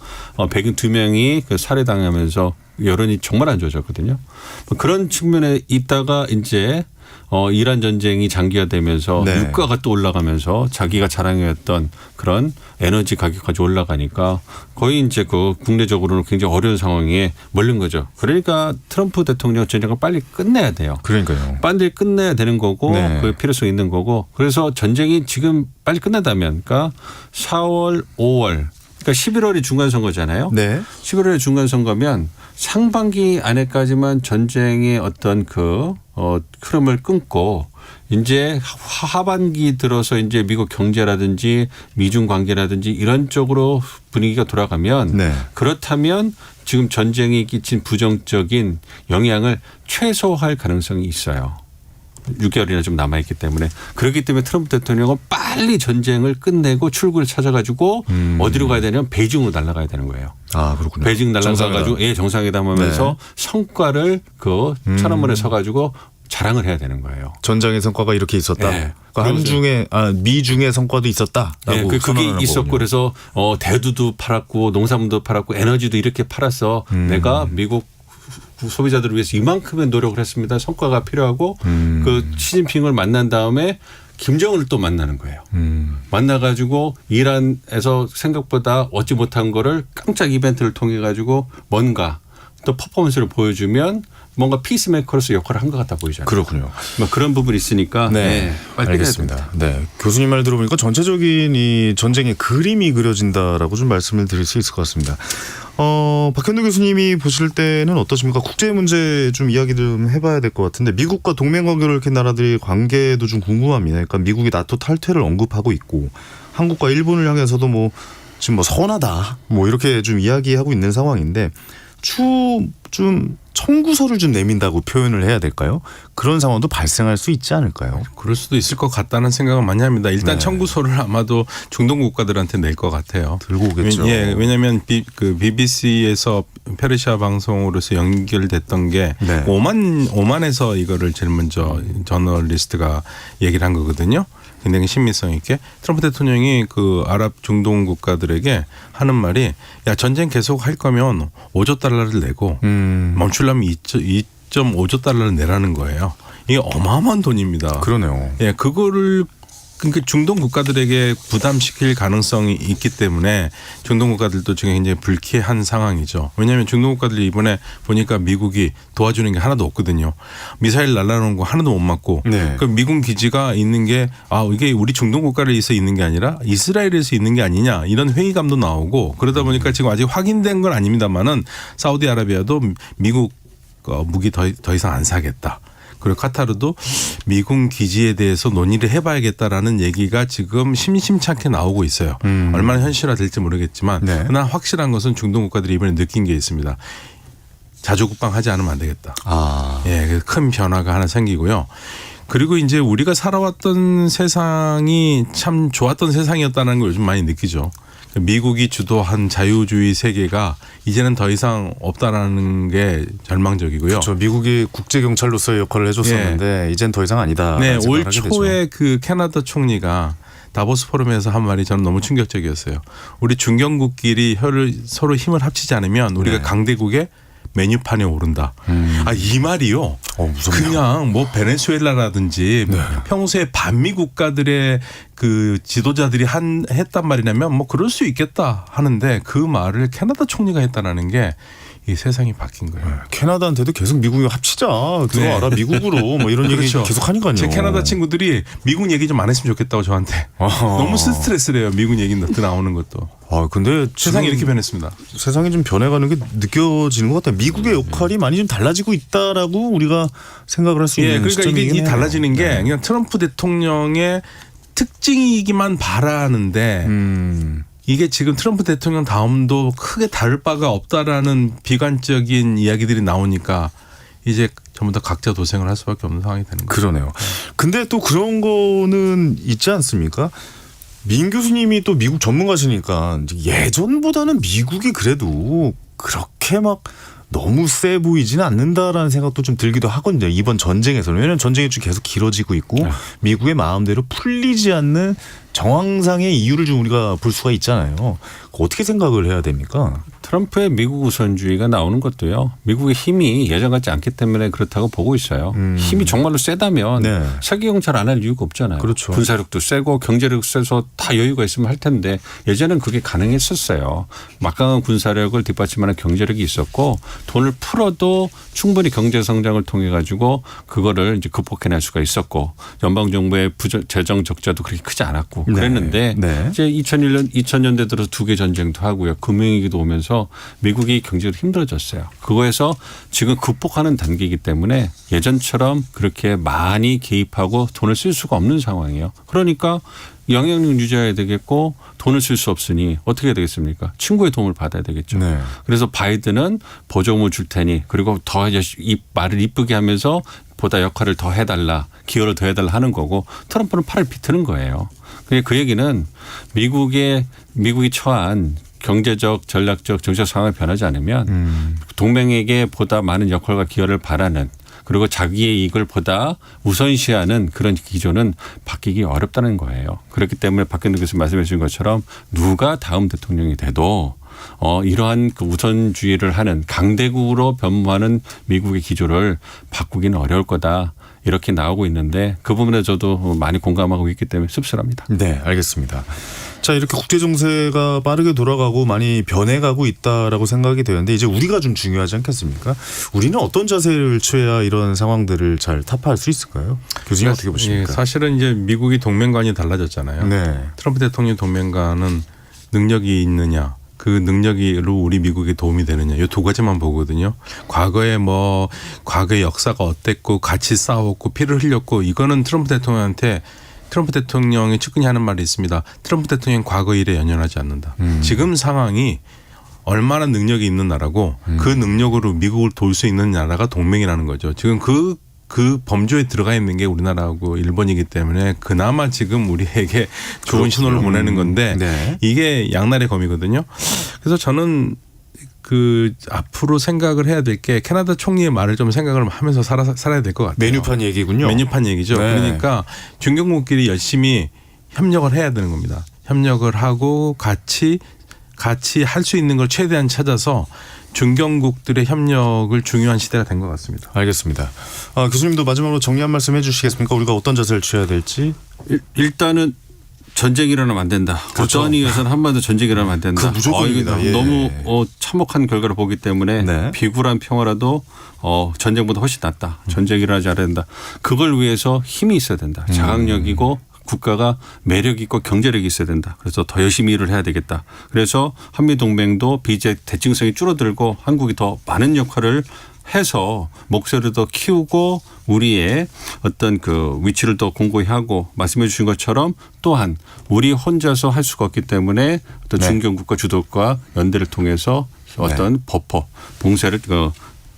E: 백인 2명이 살해당하면서 여론이 정말 안 좋아졌거든요. 그런 측면에 있다가 이제 이란 전쟁이 장기화되면서
C: 네.
E: 물가가 또 올라가면서 자기가 자랑해왔던 그런 에너지 가격까지 올라가니까 거의 이제 그 국내적으로는 굉장히 어려운 상황에 몰린 거죠. 그러니까 트럼프 대통령 전쟁을 빨리 끝내야 돼요.
C: 그러니까요.
E: 빨리 끝내야 되는 거고
C: 네.
E: 그 필요성이 있는 거고 그래서 전쟁이 지금 빨리 끝난다면 그러니까 4월, 5월 그러니까 11월이 중간선거잖아요.
C: 네.
E: 11월에 중간선거면 상반기 안에까지만 전쟁의 어떤 흐름을 끊고 이제 하반기 들어서 이제 미국 경제라든지 미중 관계라든지 이런 쪽으로 분위기가 돌아가면
C: 네.
E: 그렇다면 지금 전쟁이 끼친 부정적인 영향을 최소화할 가능성이 있어요. 6개월이나 좀 남아있기 때문에. 그렇기 때문에 트럼프 대통령은 빨리 전쟁을 끝내고 출구를 찾아가지고 어디로 가야 되냐면 베이징으로 날아가야 되는 거예요.
C: 아, 그렇군요.
E: 베이징 날아가가지고 정상회담 하면서
C: 네.
E: 성과를 천안문에 서가지고 자랑을 해야 되는 거예요.
C: 전장의 성과가 이렇게 있었다.
E: 네.
C: 그러니까 미중의 성과도 있었다라고
E: 네, 그게
C: 선언하는
E: 있었고
C: 거군요.
E: 그래서 대두도 팔았고 농산물도 팔았고 에너지도 이렇게 팔아서 내가 미국 소비자들을 위해서 이만큼의 노력을 했습니다. 성과가 필요하고 그 시진핑을 만난 다음에 김정은을 또 만나는 거예요. 만나가지고 이란에서 생각보다 얻지 못한 거를 깜짝 이벤트를 통해 가지고 뭔가 또 퍼포먼스를 보여주면 뭔가 피스메이커로서 역할을 한 것 같아 보이잖아요.
C: 그렇군요.
E: 뭐 그런 부분이 있으니까
C: 네,
E: 빨리
C: 알겠습니다. 네, 교수님 말 들어보니까 전체적인 이 전쟁의 그림이 그려진다라고 좀 말씀을 드릴 수 있을 것 같습니다. 박현도 교수님이 보실 때는 어떠십니까? 국제 문제 좀 이야기 좀 해봐야 될 것 같은데 미국과 동맹 관계를 이렇게 나라들이 관계도 좀 궁금합니다. 그러니까 미국이 나토 탈퇴를 언급하고 있고 한국과 일본을 향해서도 뭐 지금 뭐 서운하다 뭐 이렇게 좀 이야기하고 있는 상황인데 좀 청구서를 좀 내민다고 표현을 해야 될까요? 그런 상황도 발생할 수 있지 않을까요?
I: 그럴 수도 있을 것 같다는 생각은 많이 합니다. 일단
C: 네.
I: 청구서를 아마도 중동 국가들한테 낼 것 같아요.
C: 들고 오겠죠.
I: 왜냐하면 BBC에서 페르시아 방송으로서 연결됐던 게
C: 네.
I: 오만에서 이거를 제일 먼저 저널리스트가 얘기를 한 거거든요. 굉장히 신빙성 있게 트럼프 대통령이 그 아랍 중동 국가들에게 하는 말이 야 전쟁 계속 할 거면 5조 달러를 내고 멈추려면 2.5조 달러를 내라는 거예요. 이게 어마어마한 돈입니다.
C: 그러네요.
I: 예, 그거를 그러니까 중동 국가들에게 부담시킬 가능성이 있기 때문에 중동 국가들도 지금 굉장히 불쾌한 상황이죠. 왜냐하면 중동 국가들이 이번에 보니까 미국이 도와주는 게 하나도 없거든요. 미사일 날라오는 거 하나도 못 맞고
C: 네.
I: 그 미군 기지가 있는 게 이게 우리 중동 국가에서 있는 게 아니라 이스라엘에서 있는 게 아니냐 이런 회의감도 나오고 그러다 보니까 지금 아직 확인된 건 아닙니다만은 사우디아라비아도 미국 무기 더 이상 안 사겠다. 그리고 카타르도 미군 기지에 대해서 논의를 해봐야겠다라는 얘기가 지금 심심찮게 나오고 있어요. 얼마나 현실화될지 모르겠지만
C: 네.
I: 그러나 확실한 것은 중동 국가들이 이번에 느낀 게 있습니다. 자주국방하지 않으면 안 되겠다. 예, 큰 변화가 하나 생기고요. 그리고 이제 우리가 살아왔던 세상이 참 좋았던 세상이었다는 걸 요즘 많이 느끼죠. 미국이 주도한 자유주의 세계가 이제는 더 이상 없다라는 게 절망적이고요.
C: 그렇죠. 미국이 국제 경찰로서의 역할을 해줬었는데 이젠 더 이상 아니다.
I: 네, 올 초에 그 캐나다 총리가 다보스 포럼에서 한 말이 저는 너무 충격적이었어요. 우리 중견국끼리 서로 힘을 합치지 않으면 우리가
C: 네.
I: 강대국의 메뉴판에 오른다. 이 말이요.
C: 무섭네요.
I: 그냥 뭐 베네수엘라라든지
C: 네.
I: 평소에 반미 국가들의 그 지도자들이 했단 말이냐면 뭐 그럴 수 있겠다 하는데 그 말을 캐나다 총리가 했다라는 게 이 세상이 바뀐 거예요.
C: 캐나다한테도 계속 미국이 합치자. 들어와라 미국으로 뭐 이런 얘기 계속 하니까요.
I: 제 캐나다 친구들이 미국 얘기 좀 안 했으면 좋겠다고 저한테. 너무 스트레스를 해요. 미국 얘기 나오는 것도.
C: 근데
I: 세상이 이렇게 변했습니다.
C: 세상이 좀 변해가는 게 느껴지는 것 같아요. 미국의 역할이 많이 좀 달라지고 있다라고 우리가 생각을 할 수 있는
I: 그러니까
C: 시점이긴
I: 이게
C: 해요.
I: 달라지는 게 그냥 트럼프 대통령의 특징이기만 바라는데 이게 지금 트럼프 대통령 다음도 크게 다를 바가 없다라는 비관적인 이야기들이 나오니까 이제 전부 다 각자 도생을 할 수밖에 없는 상황이 되는 거죠.
C: 그러네요. 근데 또 그런 거는 있지 않습니까? 민 교수님이 또 미국 전문가시니까 예전보다는 미국이 그래도 그렇게 막 너무 세 보이지는 않는다라는 생각도 좀 들기도 하거든요. 이번 전쟁에서는. 왜냐하면 전쟁이 좀 계속 길어지고 있고 미국의 마음대로 풀리지 않는 정황상의 이유를 좀 우리가 볼 수가 있잖아요. 어떻게 생각을 해야 됩니까?
E: 트럼프의 미국 우선주의가 나오는 것도요. 미국의 힘이 예전 같지 않기 때문에 그렇다고 보고 있어요. 힘이 정말로 세다면
C: 네.
E: 세계 정찰 안 할 이유가 없잖아요.
C: 그렇죠.
E: 군사력도 세고 경제력도 세서 다 여유가 있으면 할 텐데 예전엔 그게 가능했었어요. 막강한 군사력을 뒷받침하는 경제력이 있었고 돈을 풀어도 충분히 경제 성장을 통해 가지고 그거를 이제 극복해낼 수가 있었고 연방 정부의 재정 적자도 그렇게 크지 않았고 그랬는데
C: 네.
E: 이제 2000년대 들어서 두 개 전쟁도 하고요. 금융위기도 오면서 미국이 경제로 힘들어졌어요. 그거에서 지금 극복하는 단계이기 때문에 예전처럼 그렇게 많이 개입하고 돈을 쓸 수가 없는 상황이에요. 그러니까 영향력 유지해야 되겠고 돈을 쓸 수 없으니 어떻게 해야 되겠습니까? 친구의 도움을 받아야 되겠죠.
C: 네.
E: 그래서 바이든은 보조금을 줄 테니 그리고 더 이 말을 이쁘게 하면서 보다 역할을 더 해달라, 기여를 더 해달라 하는 거고 트럼프는 팔을 비트는 거예요. 그 얘기는 미국이 처한 경제적, 전략적, 정책 상황이 변하지 않으면 동맹에게 보다 많은 역할과 기여를 바라는 그리고 자기의 이익을 보다 우선시하는 그런 기조는 바뀌기 어렵다는 거예요. 그렇기 때문에 박현도 교수님 말씀해 주신 것처럼 누가 다음 대통령이 돼도 이러한 그 우선주의를 하는 강대국으로 변모하는 미국의 기조를 바꾸기는 어려울 거다. 이렇게 나오고 있는데 그 부분에 저도 많이 공감하고 있기 때문에 씁쓸합니다.
C: 네, 알겠습니다. 자, 이렇게 국제 정세가 빠르게 돌아가고 많이 변해가고 있다라고 생각이 되는데 이제 우리가 좀 중요하지 않겠습니까? 우리는 어떤 자세를 취해야 이런 상황들을 잘 타파할 수 있을까요? 교수님 어떻게 보십니까?
I: 사실은 이제 미국이 동맹관이 달라졌잖아요.
C: 네.
I: 트럼프 대통령 동맹관은 능력이 있느냐, 그 능력으로 우리 미국에 도움이 되느냐, 이 두 가지만 보거든요. 과거의 역사가 어땠고 같이 싸웠고 피를 흘렸고 이거는 트럼프 대통령이 측근히 하는 말이 있습니다. 트럼프 대통령 과거 일에 연연하지 않는다. 지금 상황이 얼마나 능력이 있는 나라고 그 능력으로 미국을 도울 수 있는 나라가 동맹이라는 거죠. 지금 그 범주에 들어가 있는 게 우리나라하고 일본이기 때문에 그나마 지금 우리에게 좋은 신호를 보내는 건데
C: 네.
I: 이게 양날의 검이거든요. 그래서 저는 앞으로 생각을 해야 될 게 캐나다 총리의 말을 좀 생각을 하면서 살아야 될 것 같아요.
C: 메뉴판 얘기군요.
I: 메뉴판 얘기죠.
C: 네.
I: 그러니까 중견국끼리 열심히 협력을 해야 되는 겁니다. 협력을 하고 같이 할 수 있는 걸 최대한 찾아서 중견국들의 협력을 중요한 시대가 된 것 같습니다.
C: 알겠습니다. 교수님도 마지막으로 정리 한 말씀 해주시겠습니까? 우리가 어떤 자세를 취해야 될지.
E: 일단은 전쟁이 일어나면 안 된다.
C: 그렇죠.
E: 어떤 이유에서는 한반도 전쟁이 일어나면 안 된다.
C: 무조건입니다.
E: 이게 너무 참혹한 결과를 보기 때문에
C: 네.
E: 비굴한 평화라도 전쟁보다 훨씬 낫다. 전쟁이 일어나지 않아야 된다. 그걸 위해서 힘이 있어야 된다. 자각력이고 국가가 매력 있고 경제력이 있어야 된다. 그래서 더 열심히 일을 해야 되겠다. 그래서 한미동맹도 비제 대칭성이 줄어들고 한국이 더 많은 역할을 해서 목소리를 더 키우고 우리의 어떤 그 위치를 더 공고히 하고 말씀해 주신 것처럼 또한 우리 혼자서 할 수가 없기 때문에 어떤 중견국가 주도과 연대를 통해서 어떤 버퍼 봉쇄를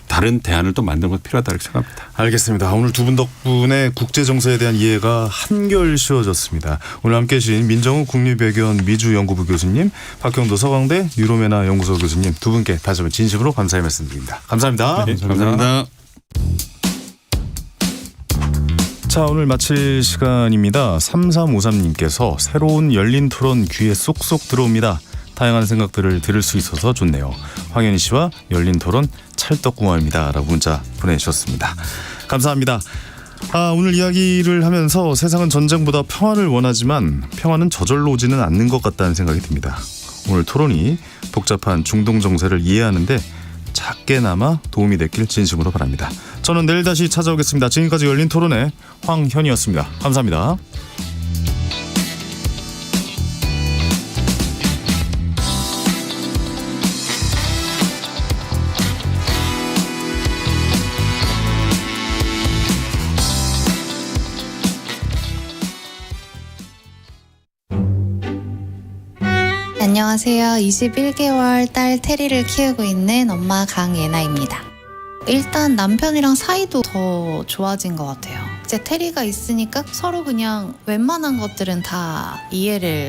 E: 다른 대안을 또 만드는 것도 필요하다고 생각합니다.
C: 알겠습니다. 오늘 두 분 덕분에 국제 정세에 대한 이해가 한결 쉬워졌습니다. 오늘 함께해 주신 민정우 국립외교원 미주연구부 교수님, 박형도 서강대 유로메나 연구소 교수님 두 분께 다시 한번 진심으로 감사의 말씀드립니다. 감사합니다.
E: 네, 감사합니다.
C: 자, 오늘 마칠 시간입니다. 3353님께서 새로운 열린 토론 귀에 쏙쏙 들어옵니다. 다양한 생각들을 들을 수 있어서 좋네요. 황현희 씨와 열린 토론 찰떡궁합입니다. 라고 문자 보내주셨습니다. 감사합니다. 오늘 이야기를 하면서 세상은 전쟁보다 평화를 원하지만 평화는 저절로 오지는 않는 것 같다는 생각이 듭니다. 오늘 토론이 복잡한 중동 정세를 이해하는데 작게나마 도움이 됐길 진심으로 바랍니다. 저는 내일 다시 찾아오겠습니다. 지금까지 열린 토론의 황현희였습니다. 감사합니다.
K: 안녕하세요. 21개월 딸 테리를 키우고 있는 엄마 강예나입니다. 일단 남편이랑 사이도 더 좋아진 것 같아요. 이제 테리가 있으니까 서로 그냥 웬만한 것들은 다 이해를